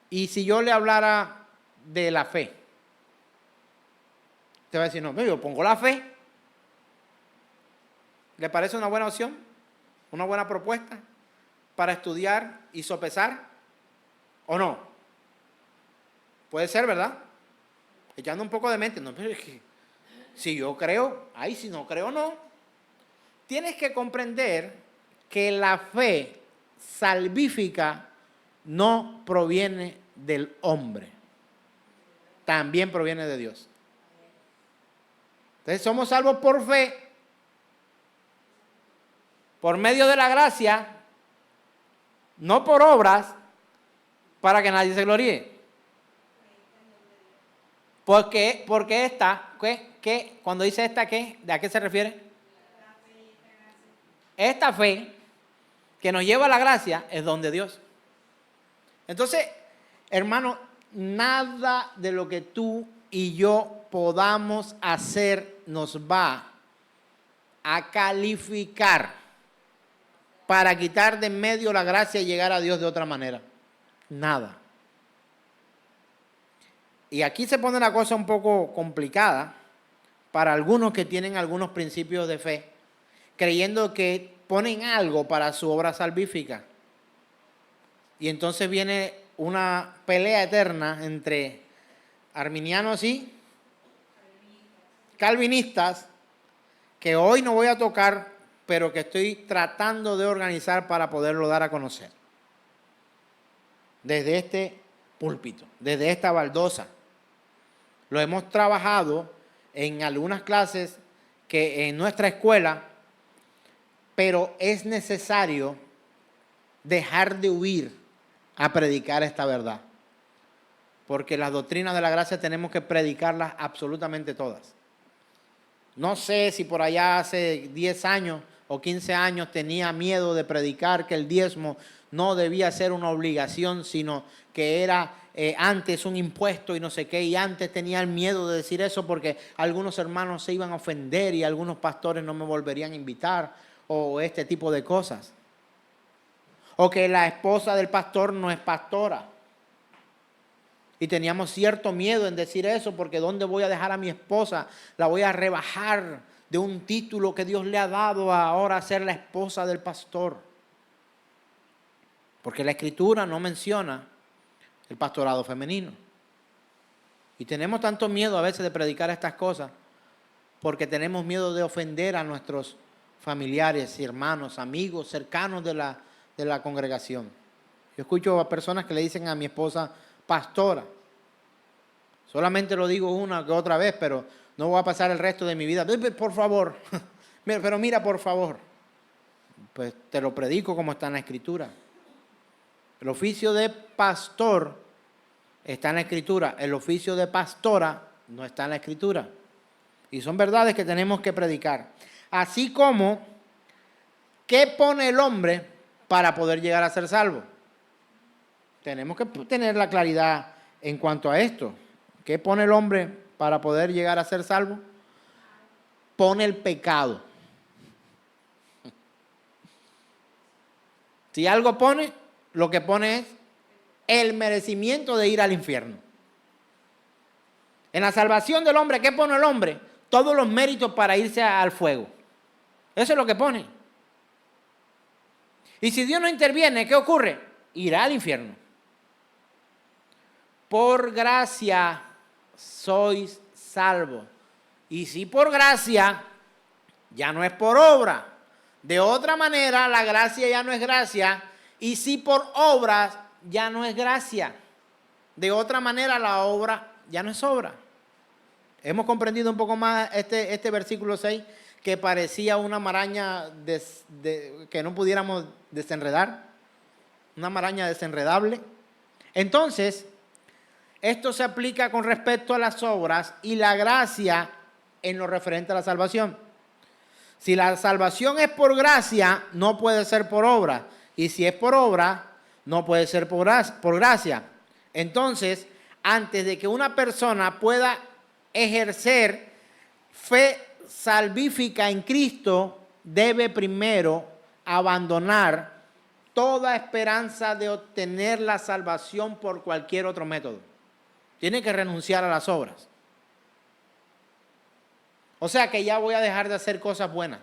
Y si yo le hablara de la fe, te va a decir, no, yo pongo la fe. ¿Le parece una buena opción? ¿Una buena propuesta para estudiar y sopesar? ¿O no? Puede ser, ¿verdad? Echando un poco de mente. No, pero es que si yo creo, ay, si no creo, no. Tienes que comprender que la fe salvífica no proviene del hombre, también proviene de Dios. Entonces somos salvos por fe, por medio de la gracia, no por obras, para que nadie se gloríe. Porque esta, ¿qué? Cuando dice esta, ¿qué? ¿De a qué se refiere? Esta fe que nos lleva a la gracia es don de Dios. Entonces, hermano, nada de lo que tú y yo podamos hacer nos va a calificar para quitar de en medio la gracia y llegar a Dios de otra manera. Nada. Y aquí se pone la cosa un poco complicada para algunos que tienen algunos principios de fe, creyendo que ponen algo para su obra salvífica. Y entonces viene una pelea eterna entre arminianos y calvinistas, que hoy no voy a tocar, pero que estoy tratando de organizar para poderlo dar a conocer. Desde este púlpito, desde esta baldosa. Lo hemos trabajado en algunas clases que en nuestra escuela, pero es necesario dejar de huir a predicar esta verdad. Porque las doctrinas de la gracia tenemos que predicarlas absolutamente todas. No sé si por allá hace 10 años o 15 años tenía miedo de predicar que el diezmo no debía ser una obligación, sino que era antes un impuesto y no sé qué, y antes tenía el miedo de decir eso porque algunos hermanos se iban a ofender y algunos pastores no me volverían a invitar, o este tipo de cosas. O que la esposa del pastor no es pastora. Y teníamos cierto miedo en decir eso, porque ¿dónde voy a dejar a mi esposa? La voy a rebajar de un título que Dios le ha dado a ahora a ser la esposa del pastor. Porque la Escritura no menciona el pastorado femenino. Y tenemos tanto miedo a veces de predicar estas cosas, porque tenemos miedo de ofender a nuestros familiares y hermanos, amigos, cercanos de la congregación. Yo escucho a personas que le dicen a mi esposa pastora. Solamente lo digo una que otra vez, pero no voy a pasar el resto de mi vida. Por favor, pero mira, por favor. Pues te lo predico como está en la Escritura. El oficio de pastor está en la Escritura. El oficio de pastora no está en la Escritura. Y son verdades que tenemos que predicar. Así como, ¿qué pone el hombre para poder llegar a ser salvo? Tenemos que tener la claridad en cuanto a esto. ¿Qué pone el hombre para poder llegar a ser salvo? Pone el pecado. Si algo pone, lo que pone es el merecimiento de ir al infierno. En la salvación del hombre, ¿qué pone el hombre? Todos los méritos para irse al fuego. Eso es lo que pone. Y si Dios no interviene, ¿qué ocurre? Irá al infierno. Por gracia sois salvos. Y si por gracia, ya no es por obra. De otra manera, la gracia ya no es gracia. Y si por obras, ya no es gracia. De otra manera, la obra ya no es obra. Hemos comprendido un poco más este versículo 6, que parecía una maraña que no pudiéramos desenredar. Una maraña desenredable. Entonces, esto se aplica con respecto a las obras y la gracia en lo referente a la salvación. Si la salvación es por gracia, no puede ser por obra. Y si es por obra, no puede ser por gracia. Entonces, antes de que una persona pueda ejercer fe salvífica en Cristo, debe primero abandonar toda esperanza de obtener la salvación por cualquier otro método. Tiene que renunciar a las obras. O sea que ya voy a dejar de hacer cosas buenas.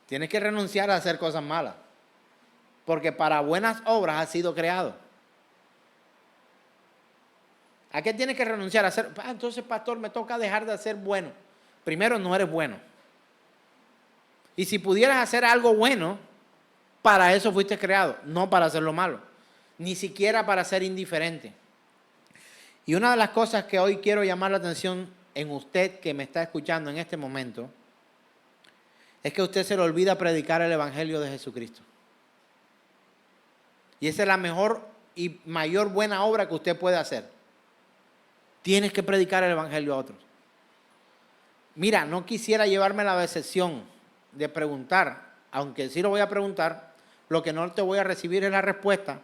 Tienes que renunciar a hacer cosas malas. Porque para buenas obras has sido creado. ¿A qué tienes que renunciar? A hacer? Entonces, pastor, me toca dejar de hacer bueno. Primero, no eres bueno. Y si pudieras hacer algo bueno, para eso fuiste creado, no para hacer lo malo. Ni siquiera para ser indiferente. Y una de las cosas que hoy quiero llamar la atención en usted que me está escuchando en este momento, es que a usted se le olvida predicar el Evangelio de Jesucristo. Y esa es la mejor y mayor buena obra que usted puede hacer. Tienes que predicar el Evangelio a otros. Mira, no quisiera llevarme la decepción de preguntar, aunque sí lo voy a preguntar, lo que no te voy a recibir es la respuesta,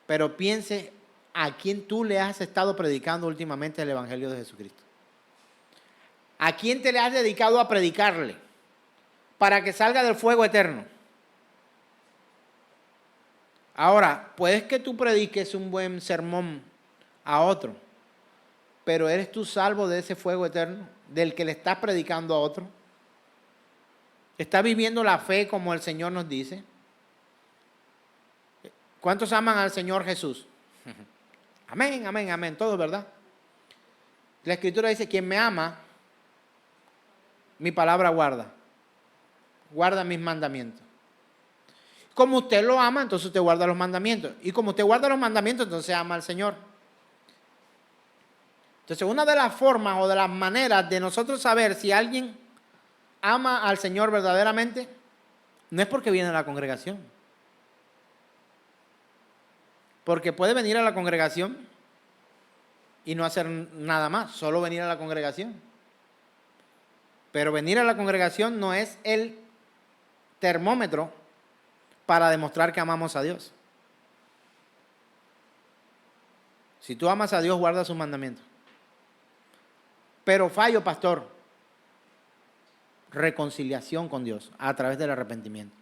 pero piense a quién tú le has estado predicando últimamente el Evangelio de Jesucristo. ¿A quién te le has dedicado a predicarle para que salga del fuego eterno? Ahora, puedes que tú prediques un buen sermón a otro, pero ¿eres tú salvo de ese fuego eterno del que le estás predicando a otro? ¿Estás viviendo la fe como el Señor nos dice? ¿Cuántos aman al Señor Jesús? Amén, amén, amén, todo, ¿verdad? La Escritura dice, quien me ama, mi palabra guarda. Guarda mis mandamientos. Como usted lo ama, entonces usted guarda los mandamientos. Y como usted guarda los mandamientos, entonces ama al Señor. Entonces, una de las formas o de las maneras de nosotros saber si alguien ama al Señor verdaderamente, no es porque viene a la congregación. Porque puede venir a la congregación y no hacer nada más, solo venir a la congregación. Pero venir a la congregación no es el termómetro para demostrar que amamos a Dios. Si tú amas a Dios, guarda sus mandamientos. Pero fallo, pastor. Reconciliación con Dios a través del arrepentimiento.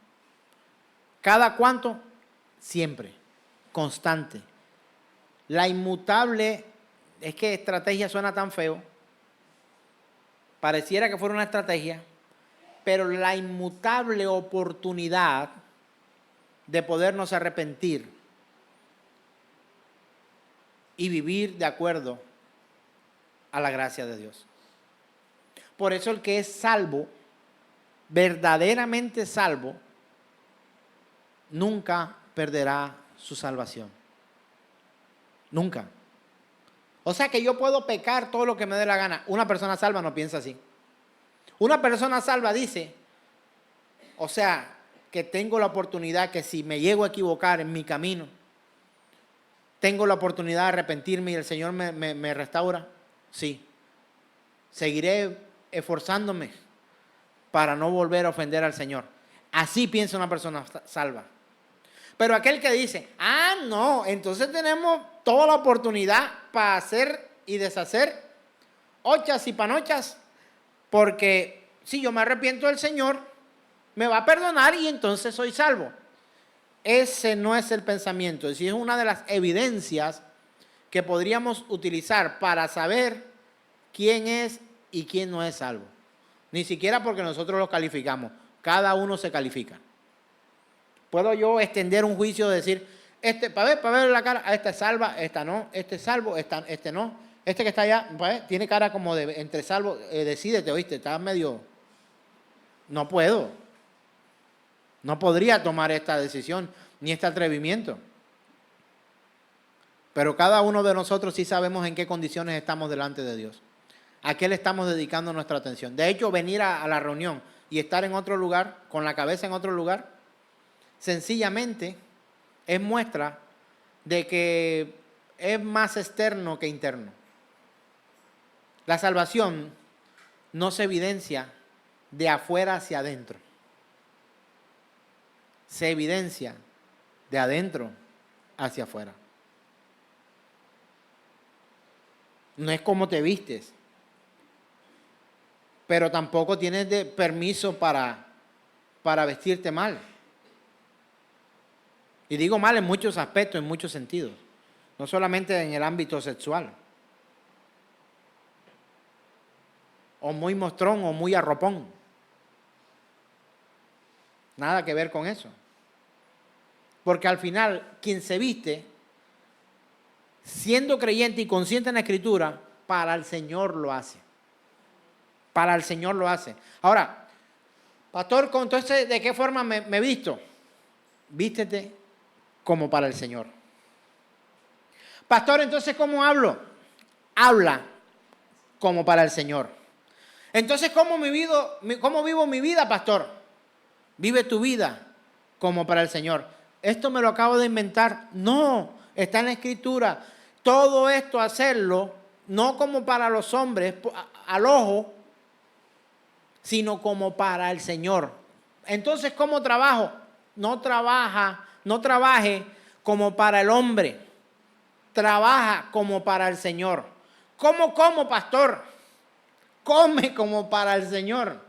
¿Cada cuánto? Siempre. Constante. La inmutable, es que estrategia suena tan feo. Pareciera que fuera una estrategia, pero la inmutable oportunidad de podernos arrepentir y vivir de acuerdo a la gracia de Dios. Por eso el que es salvo, verdaderamente salvo, nunca perderá su salvación. Nunca. O sea que yo puedo pecar todo lo que me dé la gana. Una persona salva no piensa así. Una persona salva dice, o sea, que tengo la oportunidad que si me llego a equivocar en mi camino, tengo la oportunidad de arrepentirme y el Señor me restaura. Sí. Seguiré esforzándome para no volver a ofender al Señor. Así piensa una persona salva. Pero aquel que dice, no, entonces tenemos toda la oportunidad para hacer y deshacer ochas y panochas, porque si yo me arrepiento del Señor, me va a perdonar y entonces soy salvo. Ese no es el pensamiento. Es una de las evidencias que podríamos utilizar para saber quién es y quién no es salvo. Ni siquiera porque nosotros los calificamos. Cada uno se califica. ¿Puedo yo extender un juicio de decir, para ver la cara, esta es salva, esta no, este es salvo, este no, este que está allá, tiene cara como de entre salvo, decídete, oíste, está medio... No puedo. No podría tomar esta decisión, ni este atrevimiento. Pero cada uno de nosotros sí sabemos en qué condiciones estamos delante de Dios. ¿A qué le estamos dedicando nuestra atención? De hecho, venir a la reunión y estar en otro lugar, con la cabeza en otro lugar, sencillamente es muestra de que es más externo que interno. La salvación no se evidencia de afuera hacia adentro. Se evidencia de adentro hacia afuera. No es como te vistes, pero tampoco tienes permiso para vestirte mal. Y digo mal en muchos aspectos, en muchos sentidos. No solamente en el ámbito sexual. O muy mostrón o muy arropón. Nada que ver con eso. Porque al final, quien se viste, siendo creyente y consciente en la Escritura, para el Señor lo hace. Para el Señor lo hace. Ahora, pastor, entonces, ¿de qué forma me visto? Vístete como para el Señor. Pastor, entonces, ¿cómo hablo? Habla como para el Señor. Entonces, ¿cómo vivo mi vida, pastor? Vive tu vida como para el Señor. ¿Esto me lo acabo de inventar? No, está en la Escritura. Todo esto hacerlo, no como para los hombres, al ojo, sino como para el Señor. Entonces, ¿cómo trabajo? No trabaje como para el hombre. Trabaja como para el Señor. ¿Cómo como, pastor? Come como para el Señor.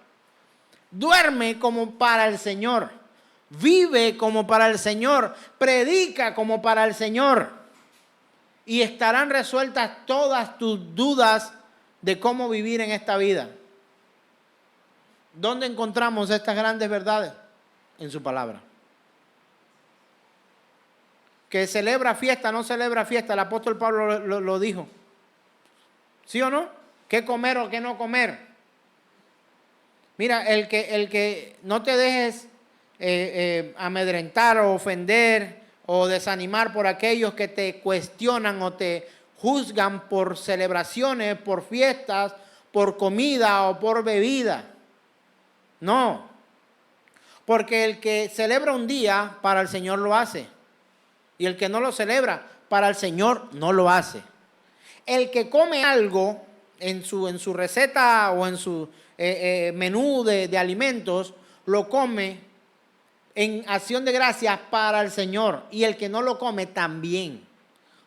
Duerme como para el Señor. Vive como para el Señor. Predica como para el Señor. Y estarán resueltas todas tus dudas de cómo vivir en esta vida. ¿Dónde encontramos estas grandes verdades? En su palabra. Que celebra fiesta, no celebra fiesta. El apóstol Pablo lo dijo. ¿Sí o no? ¿Qué comer o qué no comer? Mira, el que no te dejes amedrentar o ofender o desanimar por aquellos que te cuestionan o te juzgan por celebraciones, por fiestas, por comida o por bebida. No, porque el que celebra un día para el Señor lo hace y el que no lo celebra para el Señor no lo hace. El que come algo en su receta o en su menú de alimentos, lo come en acción de gracias para el Señor. Y el que no lo come también.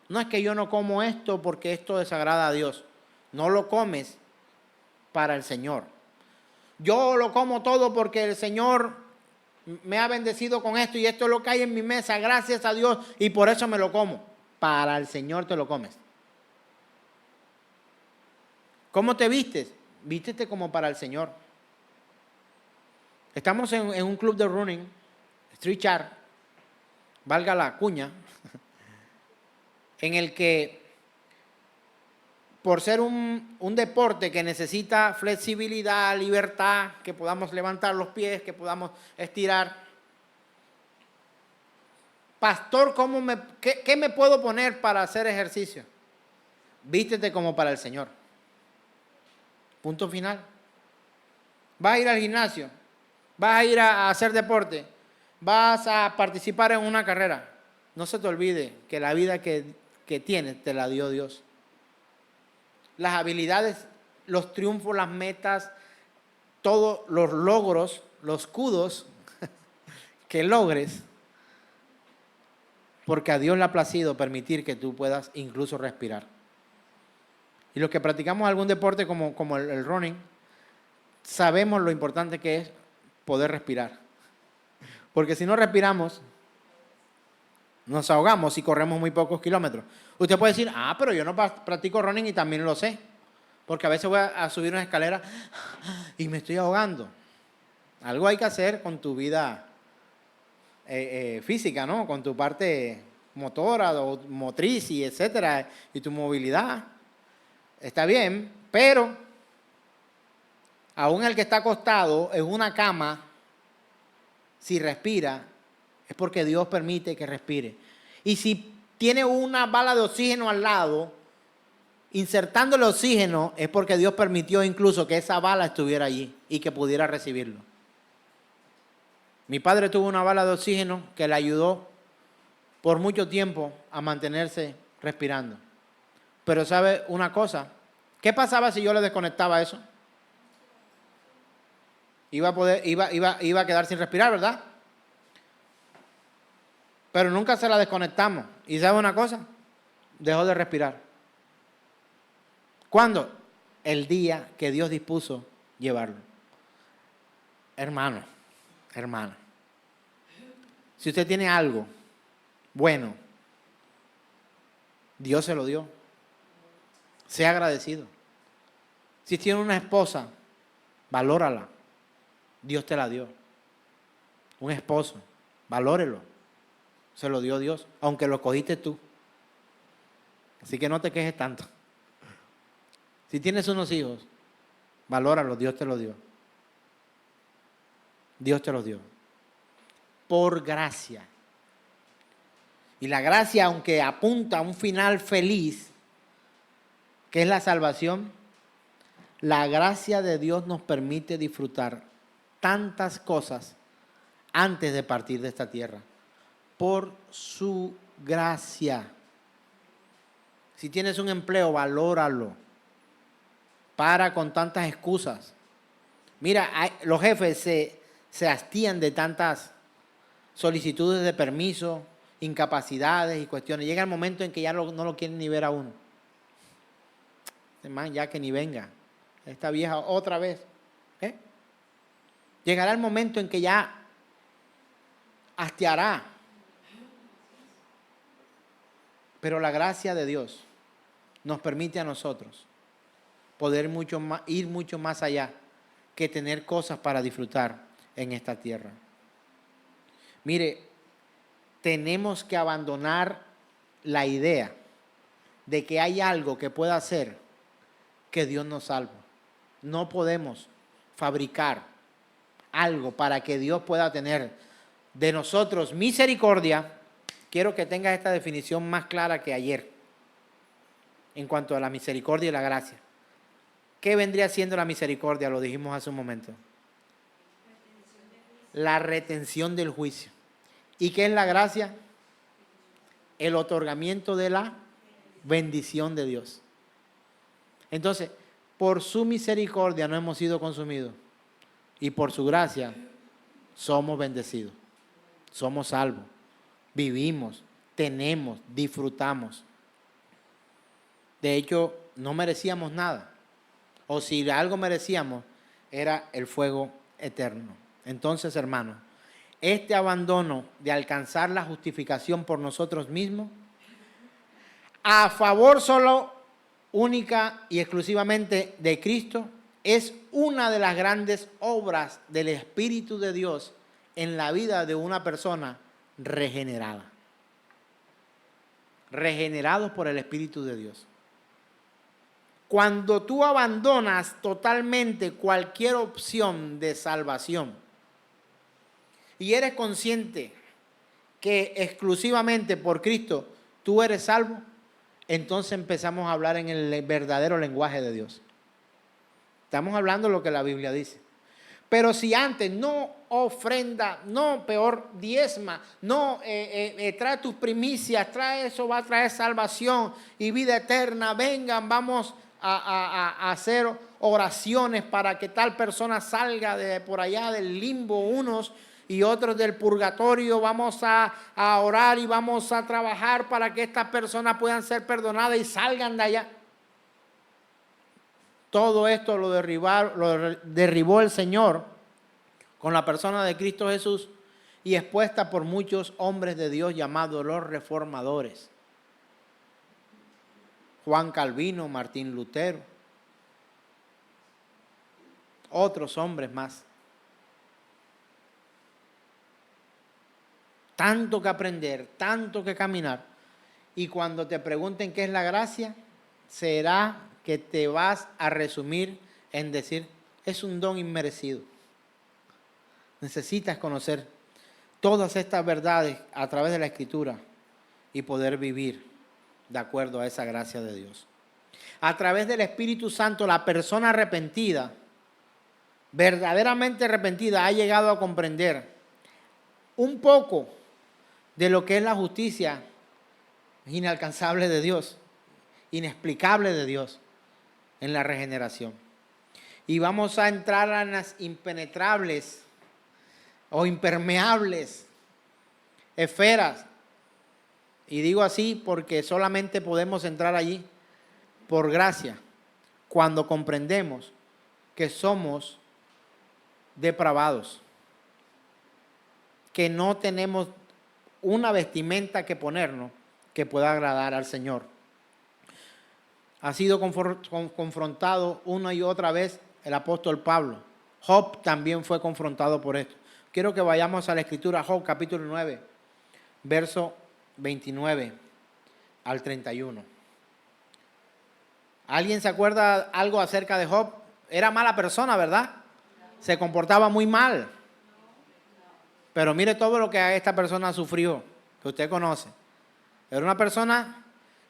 No es que yo no como esto porque esto desagrada a Dios. No lo comes para el Señor. Yo lo como todo porque el Señor me ha bendecido con esto y esto es lo que hay en mi mesa, gracias a Dios, y por eso me lo como. Para el Señor te lo comes. ¿Cómo te vistes? Vístete como para el Señor. Estamos en un club de running, street chart, valga la cuña, en el que por ser un deporte que necesita flexibilidad, libertad, que podamos levantar los pies, que podamos estirar. Pastor, ¿qué me puedo poner para hacer ejercicio? Vístete como para el Señor. Punto final. Vas a ir al gimnasio, vas a ir a hacer deporte, vas a participar en una carrera. No se te olvide que la vida que tienes te la dio Dios. Las habilidades, los triunfos, las metas, todos los logros, los kudos que logres, porque a Dios le ha placido permitir que tú puedas incluso respirar. Y los que practicamos algún deporte como el running, sabemos lo importante que es poder respirar. Porque si no respiramos, nos ahogamos y corremos muy pocos kilómetros. Usted puede decir, pero yo no practico running y también lo sé. Porque a veces voy a subir una escalera y me estoy ahogando. Algo hay que hacer con tu vida física, ¿no? Con tu parte motora, o motriz y etcétera, y tu movilidad. Está bien, pero aún el que está acostado en una cama, si respira, es porque Dios permite que respire. Y si tiene una bala de oxígeno al lado, insertándole oxígeno, es porque Dios permitió incluso que esa bala estuviera allí y que pudiera recibirlo. Mi padre tuvo una bala de oxígeno que le ayudó por mucho tiempo a mantenerse respirando. Pero ¿sabe una cosa? ¿Qué pasaba si yo le desconectaba eso? Iba a quedar sin respirar, ¿verdad? Pero nunca se la desconectamos. ¿Y sabe una cosa? Dejó de respirar. ¿Cuándo? El día que Dios dispuso llevarlo. Hermano, hermana, si usted tiene algo bueno, Dios se lo dio. Sea agradecido. Si tiene una esposa, valórala. Dios te la dio. Un esposo, valórelo. Se lo dio Dios, aunque lo cogiste tú. Así que no te quejes tanto. Si tienes unos hijos, valóralo, Dios te lo dio. Dios te lo dio. Por gracia. Y la gracia, aunque apunta a un final feliz, que es la salvación, la gracia de Dios nos permite disfrutar tantas cosas antes de partir de esta tierra. Por su gracia. Si tienes un empleo, valóralo. Para con tantas excusas. Mira, los jefes se hastían de tantas solicitudes de permiso, incapacidades y cuestiones. Llega el momento en que ya no lo quieren ni ver a uno. Man, ya que ni venga. Esta vieja otra vez. Llegará el momento en que ya hastiará. Pero la gracia de Dios nos permite a nosotros poder ir mucho más allá que tener cosas para disfrutar en esta tierra. Mire, tenemos que abandonar la idea de que hay algo que pueda hacer que Dios nos salve. No podemos fabricar algo para que Dios pueda tener de nosotros misericordia, quiero que tengas esta definición más clara que ayer en cuanto a la misericordia y la gracia. ¿Qué vendría siendo la misericordia? Lo dijimos hace un momento. La retención del juicio. ¿Y qué es la gracia? El otorgamiento de la bendición de Dios. Entonces, por su misericordia no hemos sido consumidos y por su gracia somos bendecidos, somos salvos, vivimos, tenemos, disfrutamos. De hecho, no merecíamos nada, o si algo merecíamos era el fuego eterno. Entonces, hermanos, este abandono de alcanzar la justificación por nosotros mismos, a favor solo, única y exclusivamente de Cristo, es una de las grandes obras del Espíritu de Dios en la vida de una persona regenerada. Regenerados por el Espíritu de Dios. Cuando tú abandonas totalmente cualquier opción de salvación y eres consciente que exclusivamente por Cristo tú eres salvo, entonces empezamos a hablar en el verdadero lenguaje de Dios. Estamos hablando de lo que la Biblia dice. Pero si antes no ofrenda, no, peor, diezma, no, trae tus primicias, trae eso, va a traer salvación y vida eterna, vengan, vamos a hacer oraciones para que tal persona salga de por allá del limbo, unos y otros del purgatorio, vamos a orar y vamos a trabajar para que estas personas puedan ser perdonadas y salgan de allá. Todo esto lo derribó el Señor con la persona de Cristo Jesús y expuesta por muchos hombres de Dios llamados los reformadores. Juan Calvino, Martín Lutero, otros hombres más. Tanto que aprender, tanto que caminar. Y cuando te pregunten qué es la gracia, será que te vas a resumir en decir, es un don inmerecido. Necesitas conocer todas estas verdades a través de la Escritura y poder vivir de acuerdo a esa gracia de Dios. A través del Espíritu Santo, la persona arrepentida, verdaderamente arrepentida, ha llegado a comprender un poco de lo que es la justicia inalcanzable de Dios, inexplicable de Dios en la regeneración. Y vamos a entrar a las impenetrables o impermeables esferas. Y digo así porque solamente podemos entrar allí por gracia, cuando comprendemos que somos depravados, que no tenemos una vestimenta que ponernos que pueda agradar al Señor. Ha sido confrontado una y otra vez el apóstol Pablo. Job también fue confrontado por esto. Quiero que vayamos a la Escritura, Job capítulo 9, verso 29 al 31. ¿Alguien se acuerda algo acerca de Job? Era mala persona, ¿verdad? Se comportaba muy mal. Pero mire todo lo que esta persona sufrió, que usted conoce. Era una persona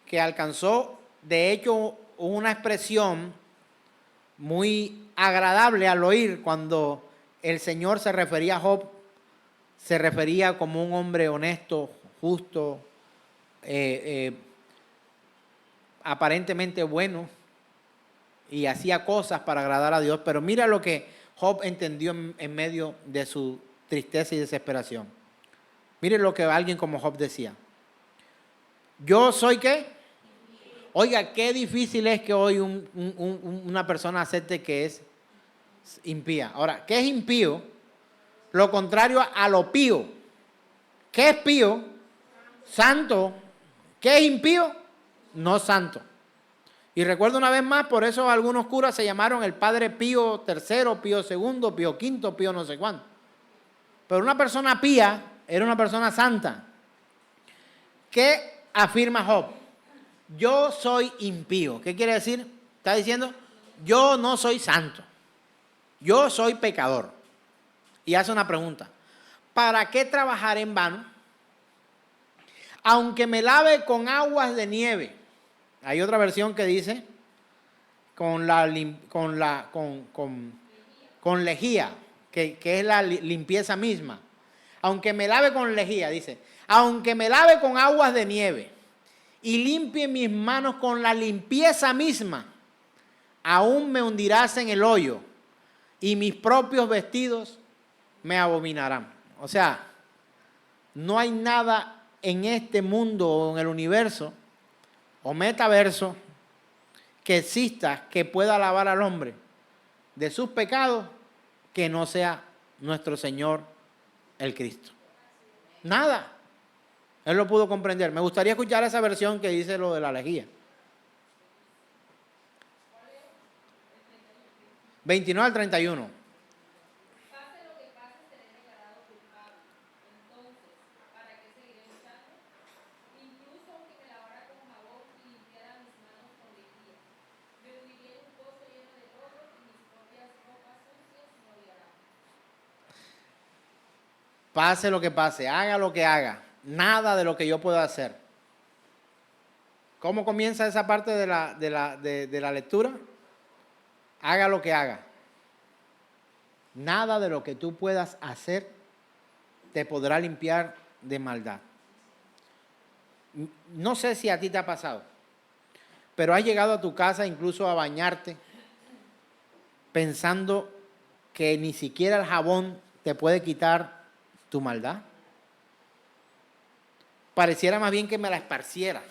que alcanzó, de hecho, una expresión muy agradable al oír cuando el Señor se refería a Job. Se refería como un hombre honesto, justo, aparentemente bueno, y hacía cosas para agradar a Dios. Pero mira lo que Job entendió en medio de su tristeza y desesperación. Mire lo que alguien como Job decía. Yo soy ¿qué? Oiga, qué difícil es que hoy una persona acepte que es impía. Ahora, ¿qué es impío? Lo contrario a lo pío. ¿Qué es pío? Santo. ¿Qué es impío? No santo. Y recuerdo una vez más, por eso algunos curas se llamaron el Padre Pío III, Pío II, Pío V, Pío no sé cuánto. Pero una persona pía era una persona santa. ¿Qué afirma Job? Yo soy impío. ¿Qué quiere decir? Está diciendo, yo no soy santo. Yo soy pecador. Y hace una pregunta. ¿Para qué trabajar en vano? Aunque me lave con aguas de nieve. Hay otra versión que dice con lejía, que es la limpieza misma. Aunque me lave con lejía, dice, aunque me lave con aguas de nieve y limpie mis manos con la limpieza misma, aún me hundirás en el hoyo y mis propios vestidos me abominarán. O sea, no hay nada en este mundo o en el universo o metaverso que exista que pueda lavar al hombre de sus pecados que no sea nuestro Señor el Cristo. Nada. Él lo pudo comprender. Me gustaría escuchar esa versión que dice lo de la lejía. 29 al 31. Pase lo que pase, seré declarado culpable. Entonces, ¿para qué seguiré luchando? Incluso aunque me lavara con jabón y limpiara mis manos con lejía, me hundiría en un pozo lleno de lodo y mis propias ropas sucias me odiarán. Pase lo que pase, haga lo que haga, nada de lo que yo pueda hacer. ¿Cómo comienza esa parte de la lectura? Haga lo que haga. Nada de lo que tú puedas hacer te podrá limpiar de maldad. No sé si a ti te ha pasado, pero has llegado a tu casa incluso a bañarte pensando que ni siquiera el jabón te puede quitar tu maldad. Pareciera más bien que me la esparciera.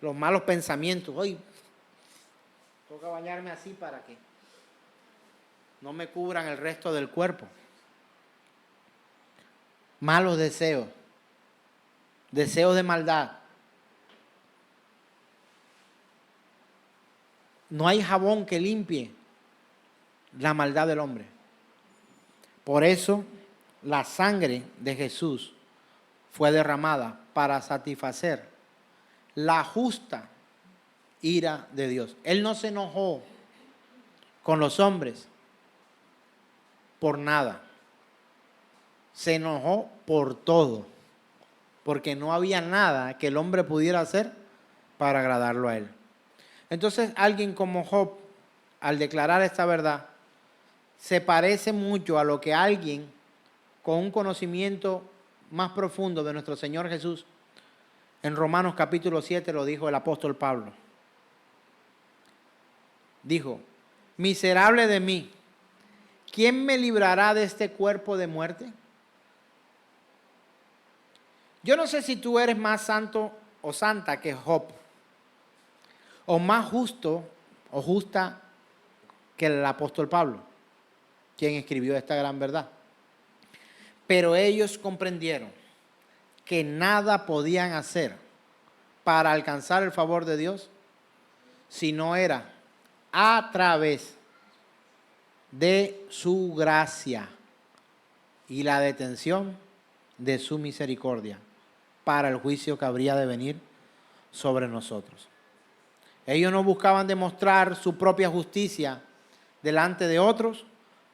Los malos pensamientos. Hoy toca bañarme así para que no me cubran el resto del cuerpo. Malos deseos. Deseos de maldad. No hay jabón que limpie la maldad del hombre. Por eso la sangre de Jesús fue derramada para satisfacer la justa ira de Dios. Él no se enojó con los hombres por nada. Se enojó por todo, porque no había nada que el hombre pudiera hacer para agradarlo a él. Entonces, alguien como Job, al declarar esta verdad, se parece mucho a lo que alguien con un conocimiento más profundo de nuestro Señor Jesús, en Romanos capítulo 7 lo dijo el apóstol Pablo. Dijo, miserable de mí, ¿quién me librará de este cuerpo de muerte? Yo no sé si tú eres más santo o santa que Job, o más justo o justa que el apóstol Pablo, quien escribió esta gran verdad. Pero ellos comprendieron que nada podían hacer para alcanzar el favor de Dios si no era a través de su gracia y la detención de su misericordia para el juicio que habría de venir sobre nosotros. Ellos no buscaban demostrar su propia justicia delante de otros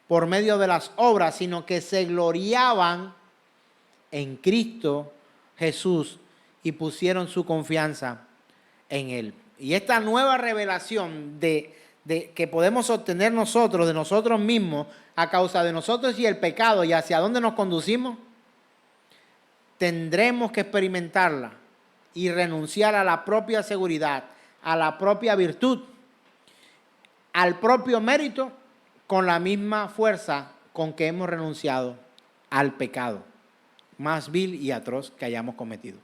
por medio de las obras, sino que se gloriaban en Cristo Jesús y pusieron su confianza en Él. Y esta nueva revelación que podemos obtener nosotros, de nosotros mismos, a causa de nosotros y el pecado, y hacia dónde nos conducimos, tendremos que experimentarla y renunciar a la propia seguridad, a la propia virtud, al propio mérito, con la misma fuerza con que hemos renunciado al pecado más vil y atroz que hayamos cometido.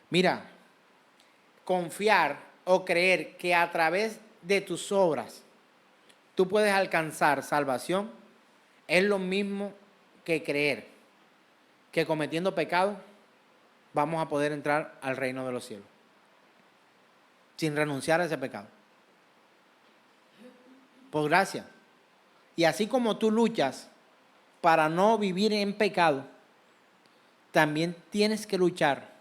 Mira, confiar o creer que a través de tus obras tú puedes alcanzar salvación es lo mismo que creer que cometiendo pecado vamos a poder entrar al reino de los cielos sin renunciar a ese pecado. Por gracia. Y así como tú luchas para no vivir en pecado, también tienes que luchar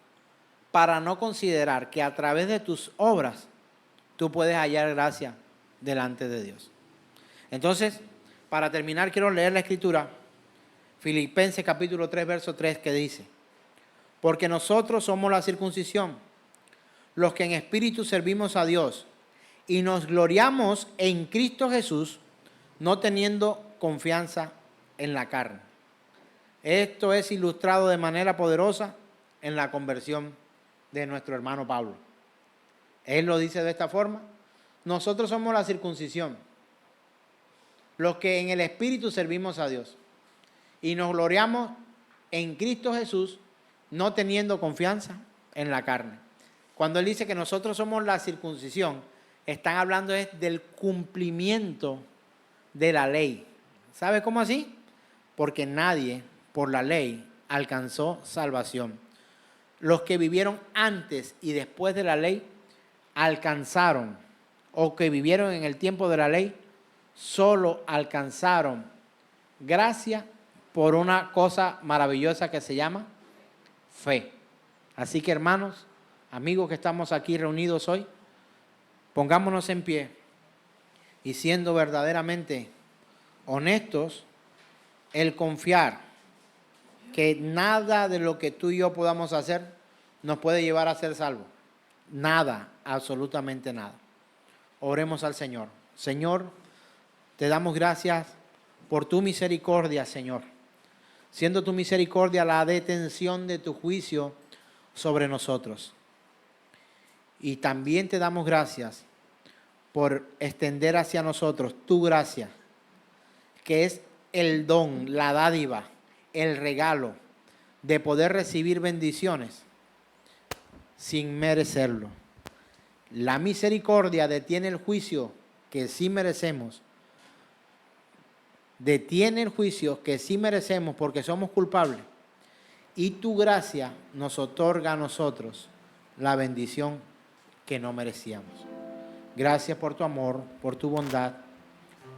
para no considerar que a través de tus obras tú puedes hallar gracia delante de Dios. Entonces, para terminar, quiero leer la escritura, Filipenses capítulo 3, verso 3, que dice: porque nosotros somos la circuncisión, los que en espíritu servimos a Dios, y nos gloriamos en Cristo Jesús, no teniendo confianza en la carne. Esto es ilustrado de manera poderosa en la conversión de nuestro hermano Pablo. Él lo dice de esta forma: nosotros somos la circuncisión, los que en el espíritu servimos a Dios, y nos gloriamos en Cristo Jesús, no teniendo confianza en la carne. Cuando él dice que nosotros somos la circuncisión, están hablando del cumplimiento de la ley. ¿Sabe cómo así? Porque nadie por la ley alcanzó salvación. Los que vivieron antes y después de la ley alcanzaron, o que vivieron en el tiempo de la ley, solo alcanzaron gracia por una cosa maravillosa que se llama fe. Así que, hermanos, amigos que estamos aquí reunidos hoy, pongámonos en pie y, siendo verdaderamente honestos, el confiar que nada de lo que tú y yo podamos hacer nos puede llevar a ser salvos. Nada, absolutamente nada. Oremos al Señor. Señor, te damos gracias por tu misericordia, Señor. Siendo tu misericordia la detención de tu juicio sobre nosotros. Y también te damos gracias por extender hacia nosotros tu gracia, que es el don, la dádiva, el regalo de poder recibir bendiciones sin merecerlo. La misericordia detiene el juicio que sí merecemos. Detiene el juicio que sí merecemos porque somos culpables. Y tu gracia nos otorga a nosotros la bendición que no merecíamos. Gracias por tu amor, por tu bondad,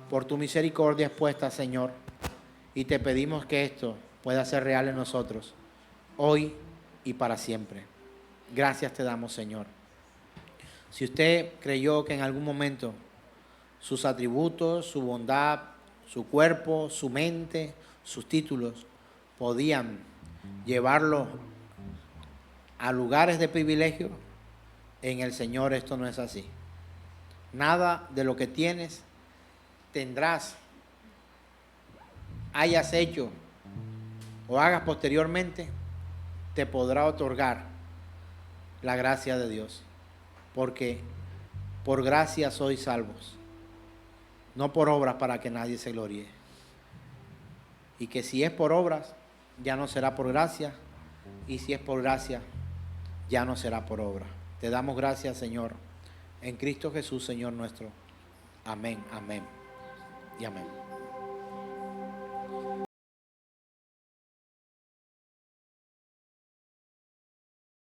por tu misericordia expuesta, Señor. Y te pedimos que esto pueda ser real en nosotros, hoy y para siempre. Gracias te damos, Señor. Si usted creyó que en algún momento sus atributos, su bondad, su cuerpo, su mente, sus títulos podían llevarlo a lugares de privilegio, en el Señor esto no es así. Nada de lo que tienes, tendrás, hayas hecho o hagas posteriormente, te podrá otorgar la gracia de Dios. Porque por gracia sois salvos, no por obras para que nadie se gloríe. Y que si es por obras, ya no será por gracia, y si es por gracia, ya no será por obra. Te damos gracias, Señor, en Cristo Jesús, Señor nuestro. Amén, amén y amén.